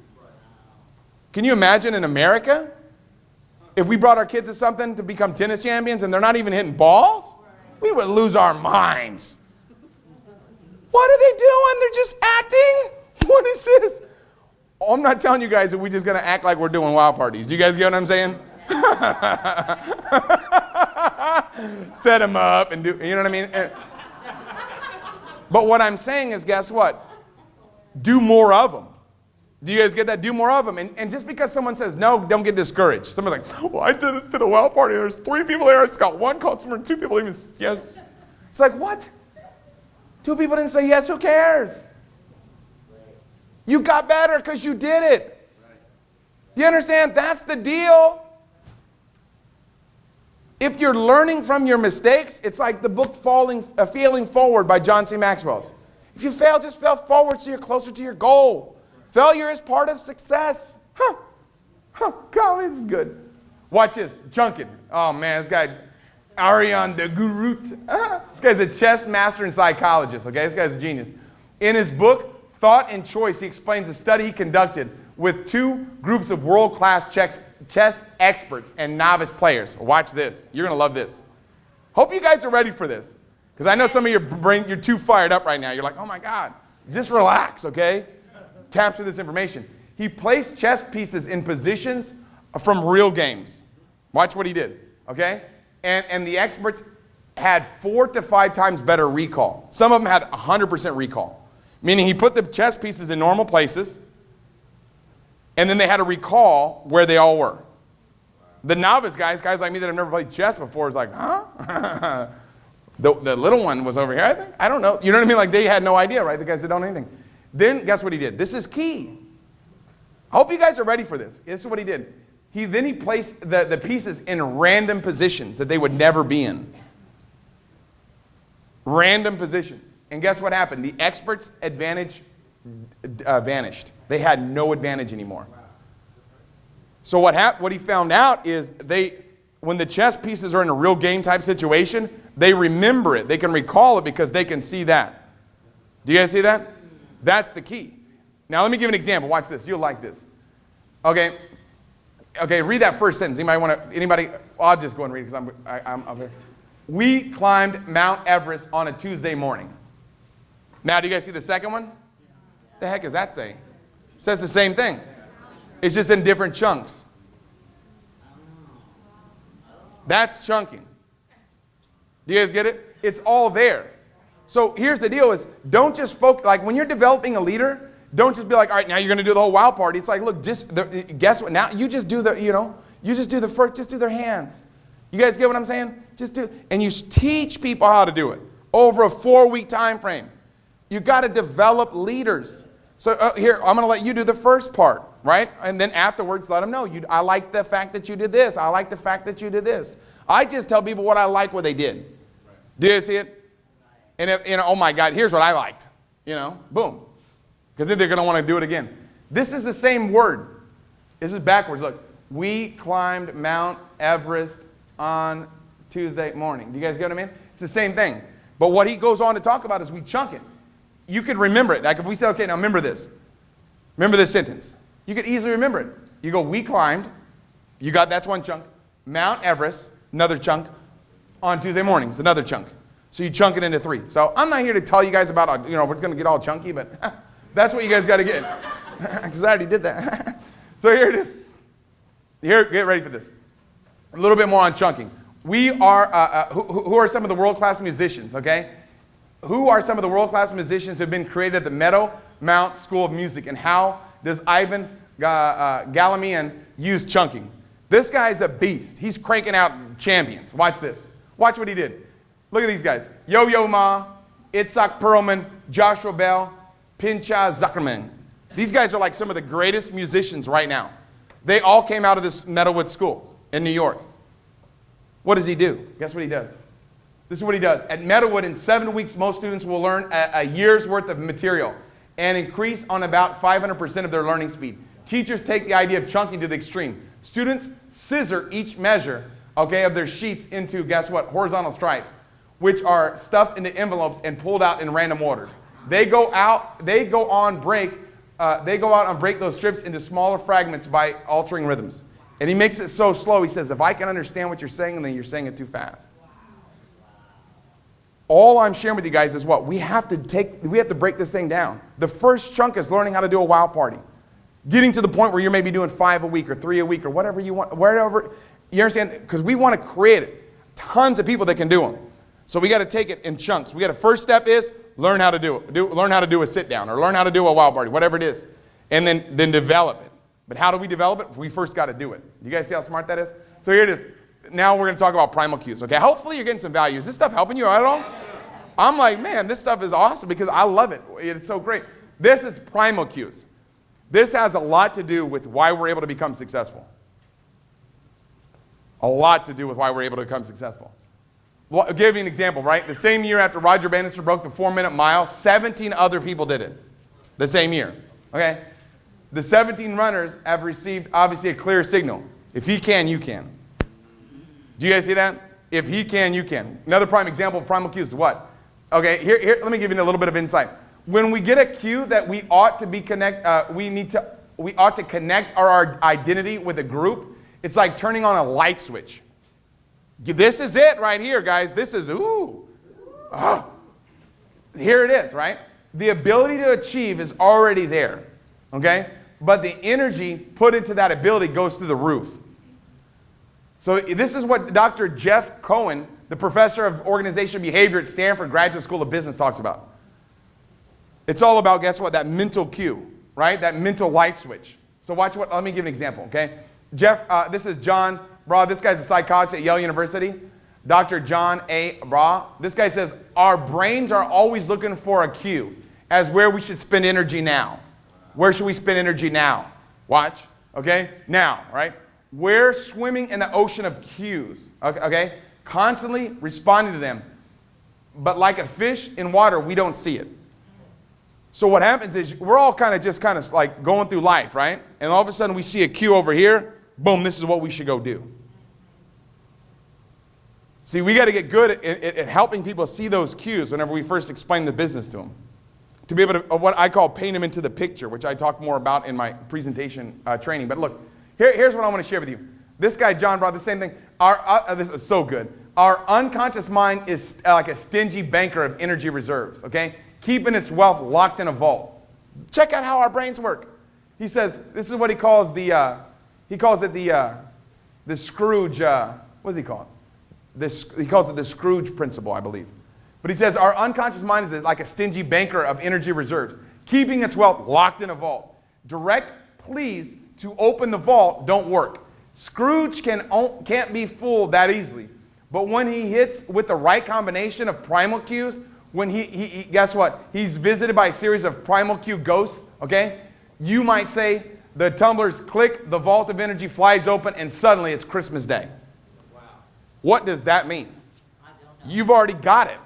Can you imagine in America if we brought our kids to something to become tennis champions and they're not even hitting balls? We would lose our minds. What are they doing? They're just acting? What is this? I'm not telling you guys that we're just going to act like we're doing wild parties. Do you guys get what I'm saying? Set them up and do, you know what I mean? But what I'm saying is, guess what? Do more of them. Do you guys get that? Do more of them. And just because someone says no, don't get discouraged. Somebody's like, well, I did this to the wild party. There's 3 people there. It's got 1 customer and 2 people even yes. It's like, what? 2 people didn't say yes. Who cares? You got better because you did it. You understand? That's the deal. If you're learning from your mistakes, it's like the book Failing Forward by John C. Maxwell. If you fail, just fail forward so you're closer to your goal. Failure is part of success. Golly, this is good. Watch this. Junkin. Oh, man, this guy, Ariane de Gurut. This guy's a chess master and psychologist, okay? This guy's a genius. In his book, Thought and Choice, he explains a study he conducted with 2 groups of world-class chess experts and novice players. Watch this. You're going to love this. Hope you guys are ready for this. Because I know some of your brain, you're too fired up right now. You're like, oh my God. Just relax, okay? Capture this information. He placed chess pieces in positions from real games. Watch what he did, okay? And the experts had 4 to 5 times better recall. Some of them had 100% recall. Meaning he put the chess pieces in normal places, and then they had to recall where they all were. The novice guys like me that have never played chess before, is like, huh? The little one was over here, I think. I don't know. You know what I mean? Like they had no idea, right? The guys that don't know anything. Then guess what he did? This is key. I hope you guys are ready for this. This is what he did. He placed the pieces in random positions that they would never be in. Random positions. And guess what happened? The experts' advantage vanished. They had no advantage anymore. So what he found out is when the chess pieces are in a real game type situation, they remember it. They can recall it because they can see that. Do you guys see that? That's the key. Now let me give an example. Watch this. You'll like this. Okay, read that first sentence. Anybody? I'll just go and read it because I'm up here. We climbed Mount Everest on a Tuesday morning. Now, do you guys see the second one? What the heck is that saying? It says the same thing. It's just in different chunks. That's chunking. Do you guys get it? It's all there. So here's the deal is don't just focus, like when you're developing a leader, don't just be like, all right, now you're going to do the whole wild party. It's like, look, guess what? Now you just do just do their hands. You guys get what I'm saying? Just do, and you teach people how to do it over a 4-week time frame. You got to develop leaders. So here, I'm going to let you do the first part, right? And then afterwards, let them know. I like the fact that you did this. I like the fact that you did this. I just tell people what I like, what they did. Right. Do you see it? And if, oh my God, here's what I liked. Boom. Because then they're going to want to do it again. This is the same word. This is backwards. Look, we climbed Mount Everest on Tuesday morning. Do you guys get what I mean? It's the same thing. But what he goes on to talk about is we chunk it. You could remember it. Like if we said, okay, now remember this. Remember this sentence. You could easily remember it. You go, we climbed. That's one chunk. Mount Everest, another chunk. On Tuesday mornings, another chunk. So you chunk it into 3. So I'm not here to tell you guys about, we're going to get all chunky, but that's what you guys got to get. Because I already did that. So here it is. Here, get ready for this. A little bit more on chunking. We are, who are some of the world-class musicians, okay? Who are some of the world-class musicians who have been created at the Meadow Mount School of Music, and how does Ivan Galamian use chunking. This guy's a beast. He's cranking out champions. Watch this. Watch what he did. Look at these guys. Yo-Yo Ma, Itzhak Perlman, Joshua Bell, Pinchas Zuckerman. These guys are like some of the greatest musicians right now. They all came out of this Meadowwood School in New York. What does he do? Guess what he does? This is what he does. At Meadowwood, in 7 weeks, most students will learn a year's worth of material and increase on about 500% of their learning speed. Teachers take the idea of chunking to the extreme. Students scissor each measure, okay, of their sheets into, guess what, horizontal stripes, which are stuffed into envelopes and pulled out in random orders. They go out and break those strips into smaller fragments by altering rhythms. And he makes it so slow, he says, if I can understand what you're saying, then you're saying it too fast. All I'm sharing with you guys is what? We have to break this thing down. The first chunk is learning how to do a wow party. Getting to the point where you're maybe doing 5 a week or 3 a week or whatever you want, wherever, you understand? Because we want to create it. Tons of people that can do them. So we got to take it in chunks. The first step is learn how to do it. Learn how to do a sit down or learn how to do a wow party, whatever it is. And then develop it. But how do we develop it? We first got to do it. You guys see how smart that is? So here it is. Now we're going to talk about primal cues, okay? Hopefully you're getting some value. Is this stuff helping you out at all? I'm like, man, this stuff is awesome because I love it. It's so great. This is primal cues. This has a lot to do with why we're able to become successful. A lot to do with why we're able to become successful. Well, I'll give you an example, right? The same year after Roger Bannister broke the 4-minute mile, 17 other people did it. The same year, okay? The 17 runners have received, obviously, a clear signal. If he can, you can. Do you guys see that? If he can, you can. Another prime example of primal cues is what? Okay, here, let me give you a little bit of insight. When we get a cue that we ought to we ought to connect our identity with a group, it's like turning on a light switch. This is it right here, guys. This is, ooh. Oh. Here it is, right? The ability to achieve is already there, okay? But the energy put into that ability goes through the roof. So this is what Dr. Jeff Cohen, the professor of organizational behavior at Stanford Graduate School of Business, talks about. It's all about, guess what, that mental cue, right? That mental light switch. So watch what, let me give an example, okay? Jeff, this is John Bra. This guy's a psychologist at Yale University. Dr. John A. Bra. This guy says, our brains are always looking for a cue as where we should spend energy now. Where should we spend energy now? Watch, okay? Now, right? We're swimming in the ocean of cues, okay? Constantly responding to them. But like a fish in water, we don't see it. So what happens is we're all kind of like going through life, right? And all of a sudden we see a cue over here. Boom, this is what we should go do. See, we got to get good at helping people see those cues whenever we first explain the business to them. To be able to, what I call paint them into the picture, which I talk more about in my presentation training. But look, here's what I want to share with you. This guy, John, brought the same thing. This is so good. Our unconscious mind is like a stingy banker of energy reserves, okay? Keeping its wealth locked in a vault. Check out how our brains work. He says, this is what he calls it the Scrooge, what does he call it? He calls it the Scrooge principle, I believe. But he says our unconscious mind is like a stingy banker of energy reserves, keeping its wealth locked in a vault. Direct pleas to open the vault don't work. Scrooge can't be fooled that easily. But when he hits with the right combination of primal cues, when he guess what? He's visited by a series of primal cue ghosts, okay? You might say the tumblers click, the vault of energy flies open, and suddenly it's Christmas Day. Wow. What does that mean? You've already got it.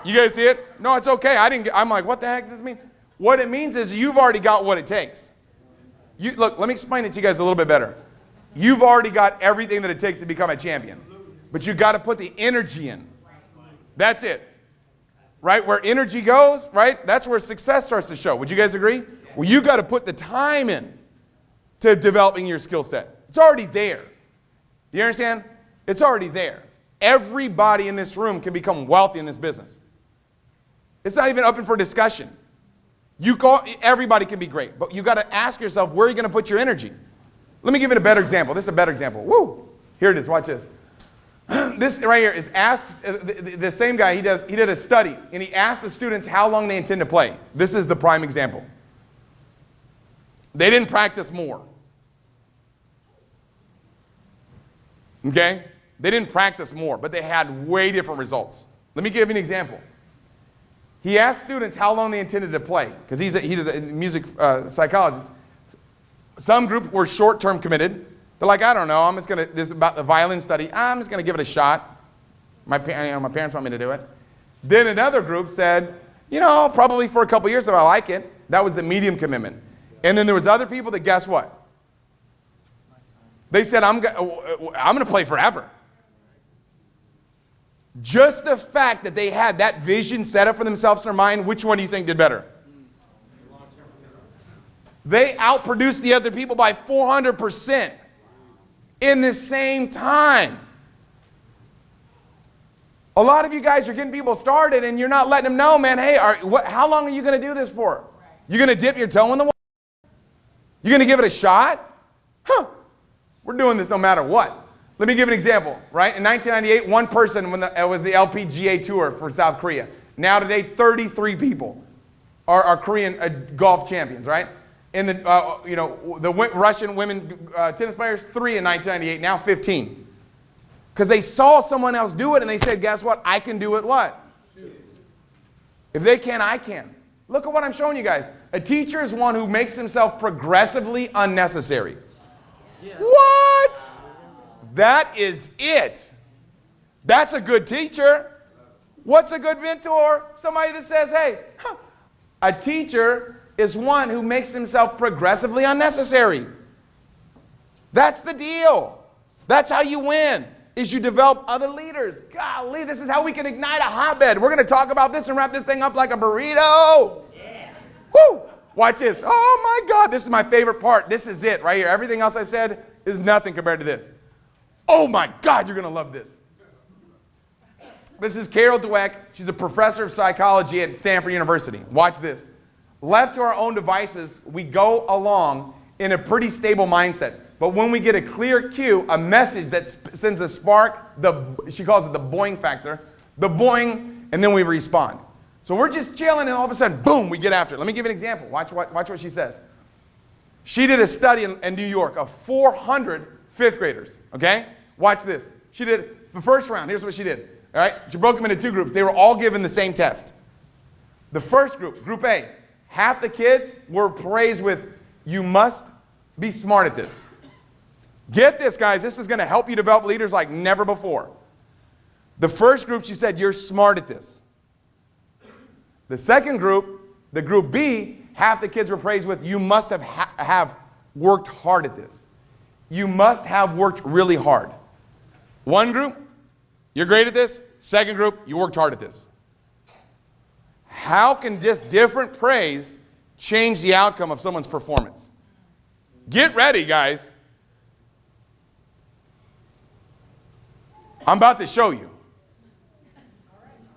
You guys see it? No, it's okay. I'm like, what the heck does this mean? What it means is you've already got what it takes. Look, let me explain it to you guys a little bit better. You've already got everything that it takes to become a champion. But you got to put the energy in. That's it. Right? Where energy goes, right? That's where success starts to show. Would you guys agree? Well, you got to put the time in to developing your skill set. It's already there. You understand? It's already there. Everybody in this room can become wealthy in this business. It's not even open for discussion. Everybody can be great, but you got to ask yourself, where are you going to put your energy? Let me give it a better example. This is a better example. Woo! Here it is. Watch this. This right here is asked, the same guy, he did a study, and he asked the students how long they intend to play. This is the prime example. They didn't practice more. Okay? They didn't practice more, but they had way different results. Let me give you an example. He asked students how long they intended to play, because he's a music psychologist. Some group were short-term committed. They're like, I don't know, this is about the violin study. I'm just going to give it a shot. My parents want me to do it. Then another group said, probably for a couple years if I like it. That was the medium commitment. And then there was other people that, guess what? They said, I'm going to play forever. Just the fact that they had that vision set up for themselves in their mind, which one do you think did better? They outproduced the other people by 400% in the same time. A lot of you guys are getting people started and you're not letting them know, man, hey, how long are you going to do this for? You're going to dip your toe in the water? You're going to give it a shot? We're doing this no matter what. Let me give an example, right? In 1998, one person it was the LPGA Tour for South Korea. Now today, 33 people are Korean golf champions, right? And the Russian women tennis players, 3 in 1998, now 15. Because they saw someone else do it and they said, guess what? I can do it what? If they can, I can. Look at what I'm showing you guys. A teacher is one who makes himself progressively unnecessary. Yeah. What? That is it. That's a good teacher. What's a good mentor? Somebody that says, hey, a teacher is one who makes himself progressively unnecessary. That's the deal. That's how you win, is you develop other leaders. Golly, this is how we can ignite a hotbed. We're going to talk about this and wrap this thing up like a burrito. Yeah. Woo! Watch this. Oh my God, this is my favorite part. This is it right here. Everything else I've said is nothing compared to this. Oh my God, you're going to love this. This is Carol Dweck. She's a professor of psychology at Stanford University. Watch this. Left to our own devices, we go along in a pretty stable mindset. But when we get a clear cue, a message that sends a spark, she calls it the boing factor, the boing, and then we respond. So we're just chilling and all of a sudden, boom, we get after it. Let me give you an example. Watch what she says. She did a study in New York of 400 fifth graders, okay? Watch this. She did the first round. Here's what she did, all right? She broke them into 2 groups. They were all given the same test. The first group, Group A, half the kids were praised with, you must be smart at this. Get this, guys. This is going to help you develop leaders like never before. The first group, she said, you're smart at this. The second group, the Group B, half the kids were praised with, you must have worked hard at this. You must have worked really hard. One group, you're great at this. Second group, you worked hard at this. How can just different praise change the outcome of someone's performance? Get ready, guys. I'm about to show you.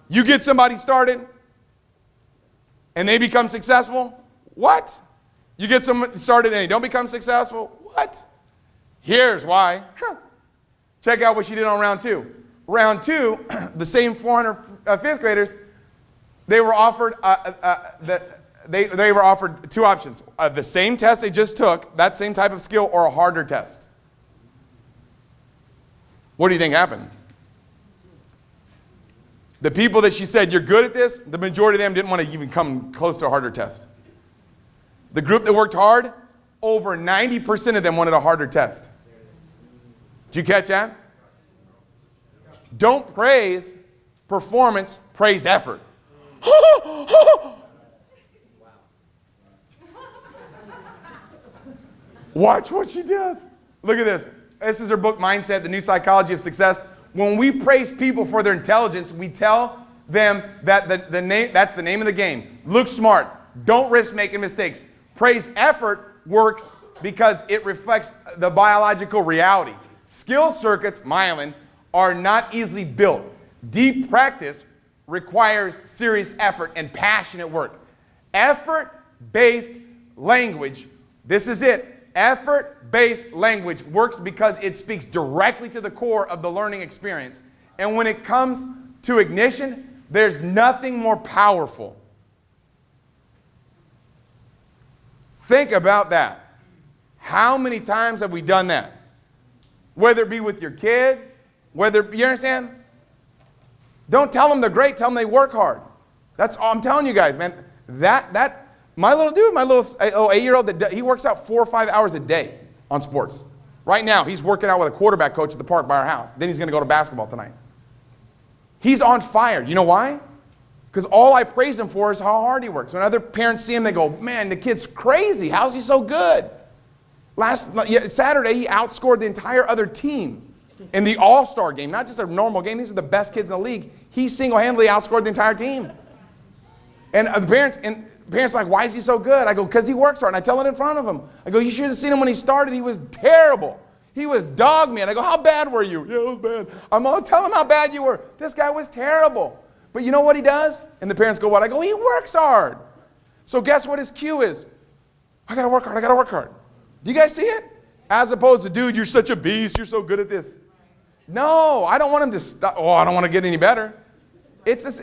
You get somebody started and they become successful. What? You get someone started and they don't become successful. What? Here's why. Check out what she did on round 2. Round 2, the same 400 fifth graders, they were offered they were offered 2 options: the same test they just took, that same type of skill, or a harder test. What do you think happened? The people that she said, you're good at this, the majority of them didn't want to even come close to a harder test. The group that worked hard, over 90% of them wanted a harder test. Did you catch that? Don't praise performance, praise effort. Watch what she does. Look at this. This is her book, Mindset, The New Psychology of Success. When we praise people for their intelligence, we tell them that that's the name of the game. Look smart. Don't risk making mistakes. Praise effort works because it reflects the biological reality. Skill circuits, myelin, are not easily built. Deep practice requires serious effort and passionate work. Effort-based language, this is it. Effort-based language works because it speaks directly to the core of the learning experience. And when it comes to ignition, there's nothing more powerful. Think about that. How many times have we done that? Whether it be with your kids, you understand? Don't tell them they're great, tell them they work hard. That's all I'm telling you guys, man. My little 8-year-old, he works out 4 or 5 hours a day on sports. Right now, he's working out with a quarterback coach at the park by our house. Then he's going to go to basketball tonight. He's on fire. You know why? Because all I praise him for is how hard he works. When other parents see him, they go, man, the kid's crazy. How's he so good? Saturday, he outscored the entire other team in the all-star game. Not just a normal game. These are the best kids in the league. He single-handedly outscored the entire team. And the parents are like, why is he so good? I go, because he works hard. And I tell it in front of him. I go, you should have seen him when he started. He was terrible. He was dog man. I go, how bad were you? Yeah, it was bad. I'm going to tell him how bad you were. This guy was terrible. But you know what he does? And the parents go, what? I go, he works hard. So guess what his cue is? I got to work hard. I got to work hard. Do you guys see it? As opposed to, dude, you're such a beast. You're so good at this. No, I don't want him to stop. Oh, I don't want to get any better. It's just,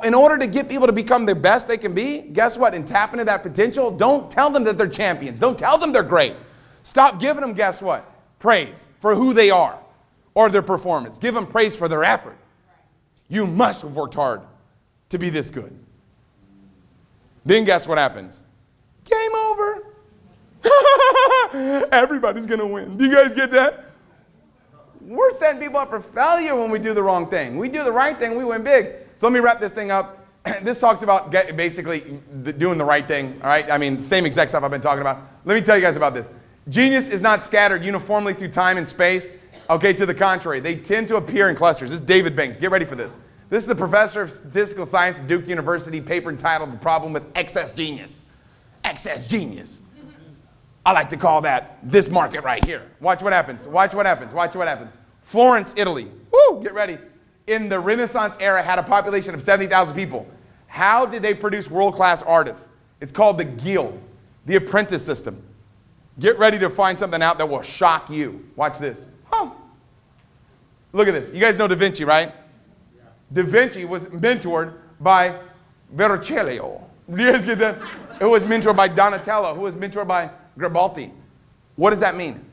in order to get people to become the best they can be, guess what? In tapping into that potential, don't tell them that they're champions. Don't tell them they're great. Stop giving them, guess what? Praise for who they are or their performance. Give them praise for their effort. You must have worked hard to be this good. Then guess what happens? Game over. Everybody's going to win. Do you guys get that? We're setting people up for failure when we do the wrong thing. We do the right thing, we win big. So let me wrap this thing up. This talks about basically doing the right thing, all right? I mean, same exact stuff I've been talking about. Let me tell you guys about this. Genius is not scattered uniformly through time and space. Okay, to the contrary, they tend to appear in clusters. This is David Banks. Get ready for this. This is the professor of statistical science at Duke University, paper entitled The Problem with Excess Genius. Excess genius. I like to call that this market right here. Watch what happens. Watch what happens. Watch what happens. Florence, Italy. Woo, get ready. In the Renaissance era, had a population of 70,000 people. How did they produce world-class artists? It's called the Guild, the Apprentice system. Get ready to find something out that will shock you. Watch this. Huh. Look at this. You guys know Da Vinci, right? Yeah. Da Vinci was mentored by Verrocchio. Do you guys get that? It was mentored by Donatello, who was mentored by Garibaldi. What does that mean?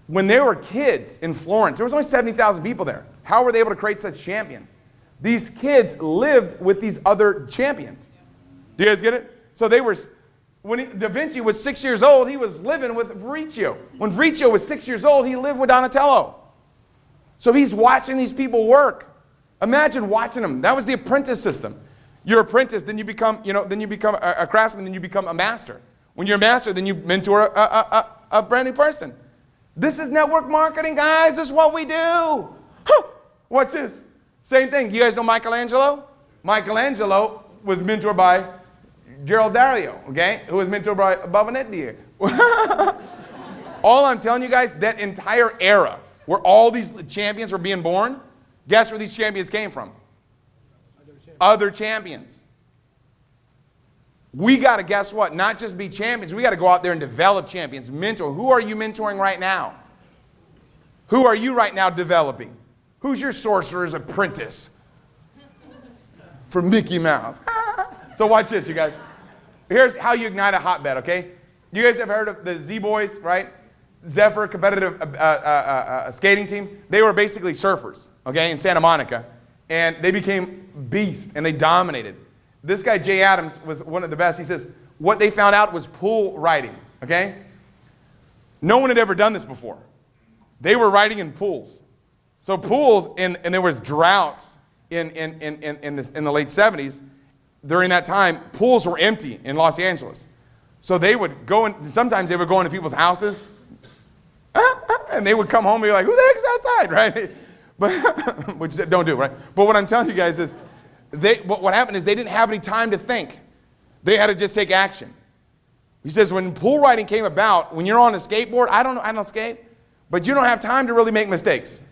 When they were kids in Florence, there was only 70,000 people there. How were they able to create such champions? These kids lived with these other champions. Do you guys get it? So they were, when Da Vinci was 6 years old, he was living with Verrocchio. When Verrocchio was 6 years old, he lived with Donatello. So he's watching these people work. Imagine watching them. That was the apprentice system. You're an apprentice, then you become, then you become a craftsman, then you become a master. When you're a master, then you mentor a brand new person. This is network marketing, guys. This is what we do. Huh. Watch this. Same thing. You guys know Michelangelo? Michelangelo was mentored by Gerald Dario, okay? Who was mentored by Bovanetti. All I'm telling you guys, that entire era where all these champions were being born, guess where these champions came from? Other champions. We got to, guess what, not just be champions. We got to go out there and develop champions, mentor. Who are you mentoring right now? Who are you right now developing? Who's your sorcerer's apprentice? From Mickey Mouse. So watch this, you guys. Here's how you ignite a hotbed, okay? You guys have heard of the Z-Boys, right? Zephyr competitive skating team. They were basically surfers, okay, in Santa Monica. And they became beasts, and they dominated. This guy, Jay Adams, was one of the best. He says, what they found out was pool riding, okay? No one had ever done this before. They were riding in pools. So pools, and there was droughts in the late 70s. During that time, pools were empty in Los Angeles. So they would go in, sometimes they would go into people's houses, and they would come home and be like, who the heck is outside, right? But, which don't do, right? But what I'm telling you guys is, what happened is they didn't have any time to think. They had to just take action. He says when pool riding came about, when you're on a skateboard, I don't skate, but you don't have time to really make mistakes.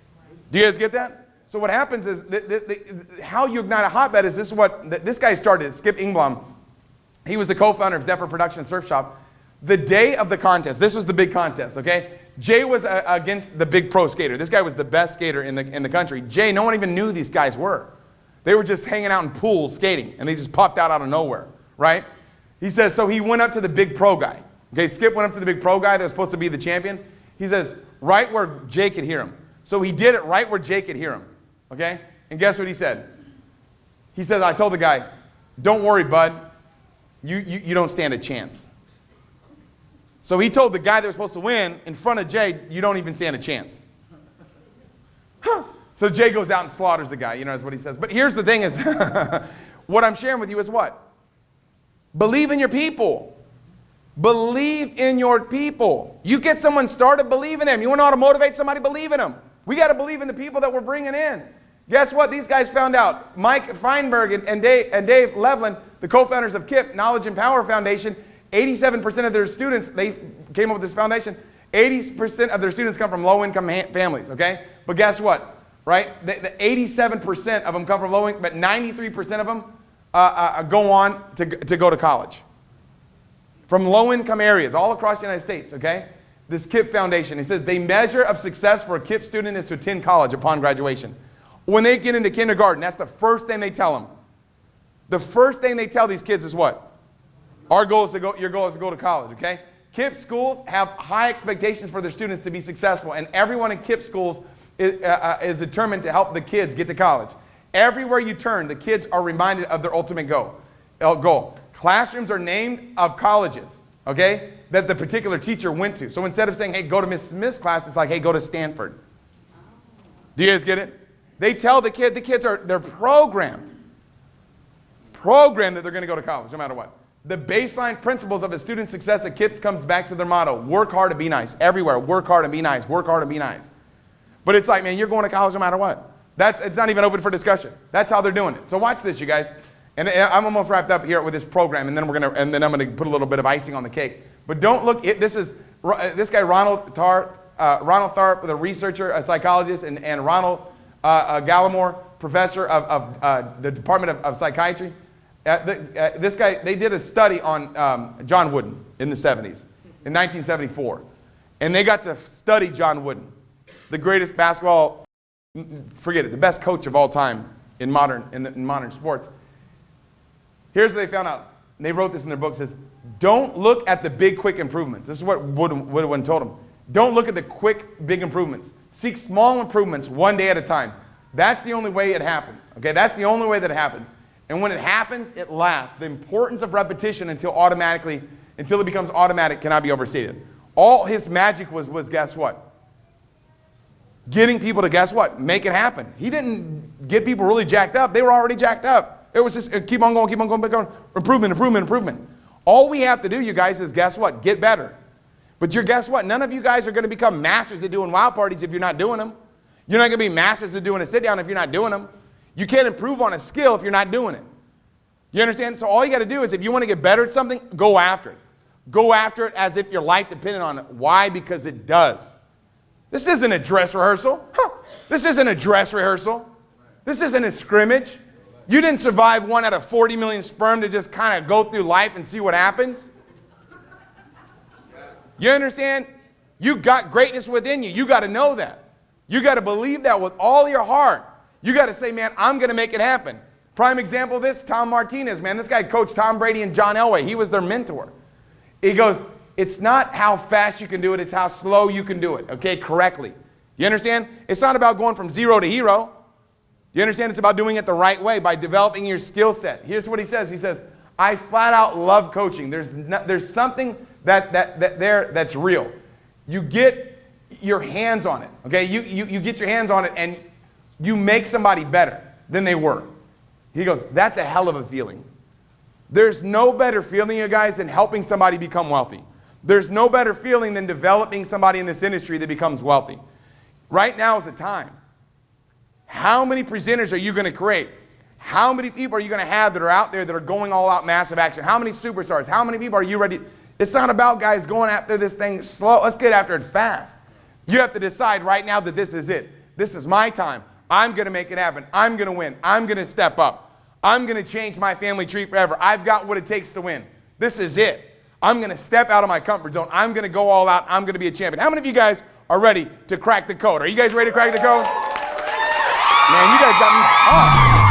Do you guys get that? So what happens is, how you ignite a hotbed is this is what this guy started, Skip Ingblom. He was the co-founder of Zephyr Production Surf Shop. The day of the contest, this was the big contest, okay? Jay was against the big pro skater. This guy was the best skater in the country. Jay, no one even knew these guys were. They were just hanging out in pools skating, and they just popped out of nowhere, right? He says, so he went up to the big pro guy. Okay, Skip went up to the big pro guy that was supposed to be the champion. He says, right where Jay could hear him. So he did it right where Jay could hear him. Okay? And guess what he said? He says, I told the guy, don't worry, bud. You don't stand a chance. So he told the guy that was supposed to win in front of Jay, you don't even stand a chance. So Jay goes out and slaughters the guy. You know, that's what he says. But here's the thing is, what I'm sharing with you is what? Believe in your people. Believe in your people. You get someone started, believe in them. You want to know how to motivate somebody? Believe in them. We got to believe in the people that we're bringing in. Guess what? These guys found out. Mike Feinberg and Dave Levlin, the co-founders of KIP, Knowledge and Power Foundation, 87% of their students, they came up with this foundation, 80% of their students come from low-income families, okay? But guess what, right? The 87% of them come from low-income, but 93% of them go on to go to college. From low-income areas all across the United States, okay? This KIP Foundation, it says the measure of success for a KIP student is to attend college upon graduation. When they get into kindergarten, that's the first thing they tell them. The first thing they tell these kids is what? Our goal is to go, your goal is to go to college, okay? KIP schools have high expectations for their students to be successful, and everyone in KIP schools is determined to help the kids get to college. Everywhere you turn, the kids are reminded of their ultimate goal. Classrooms are named of colleges, okay, that the particular teacher went to. So instead of saying, hey, go to Miss Smith's class, it's like, hey, go to Stanford. Do you guys get it? They tell the kids they're programmed that they're going to go to college no matter what. The baseline principles of a student's success at KIPS comes back to their motto, work hard and be nice. Everywhere, work hard and be nice, work hard and be nice. But it's like, man, you're going to college no matter what. It's not even open for discussion. That's how they're doing it. So watch this, you guys. And I'm almost wrapped up here with this program, and then I'm going to put a little bit of icing on the cake. But don't look, this guy Ronald Tharp, the researcher, a psychologist, and Ronald Gallimore, professor of the Department of Psychiatry. This guy, they did a study on John Wooden in the 70s, in 1974. And they got to study John Wooden, the greatest basketball, forget it, the best coach of all time in modern sports. Here's what they found out. And they wrote this in their book. It says, don't look at the big, quick improvements. This is what Wooden told them. Don't look at the quick, big improvements. Seek small improvements one day at a time. That's the only way it happens. Okay, that's the only way that it happens. And when it happens, it lasts. The importance of repetition until it becomes automatic cannot be overstated. All his magic was guess what? Getting people to guess what? Make it happen. He didn't get people really jacked up. They were already jacked up. It was just keep on going, improvement. All we have to do, you guys, is guess what? Get better. But guess what? None of you guys are going to become masters at doing wild parties if you're not doing them. You're not going to be masters at doing a sit down if you're not doing them. You can't improve on a skill if you're not doing it. You understand? So all you got to do is if you want to get better at something, go after it. Go after it as if your life depended on it. Why? Because it does. This isn't a dress rehearsal. This isn't a dress rehearsal. This isn't a scrimmage. You didn't survive 1 out of 40 million sperm to just kind of go through life and see what happens. You understand? You got greatness within you. You got to know that. You got to believe that with all your heart. You got to say, man, I'm going to make it happen. Prime example of this, Tom Martinez, man. This guy coached Tom Brady and John Elway. He was their mentor. He goes, it's not how fast you can do it, it's how slow you can do it, okay, correctly. You understand? It's not about going from zero to hero. You understand? It's about doing it the right way by developing your skill set. Here's what he says. He says, I flat out love coaching. There's something that's real. You get your hands on it, okay? You get your hands on it and you make somebody better than they were. He goes, that's a hell of a feeling. There's no better feeling, you guys, than helping somebody become wealthy. There's no better feeling than developing somebody in this industry that becomes wealthy. Right now is the time. How many presenters are you going to create? How many people are you going to have that are out there that are going all out massive action? How many superstars? How many people are you ready? It's not about guys going after this thing slow. Let's get after it fast. You have to decide right now that this is it. This is my time. I'm going to make it happen. I'm going to win. I'm going to step up. I'm going to change my family tree forever. I've got what it takes to win. This is it. I'm going to step out of my comfort zone. I'm going to go all out. I'm going to be a champion. How many of you guys are ready to crack the code? Are you guys ready to crack the code? Man, you guys got me pumped.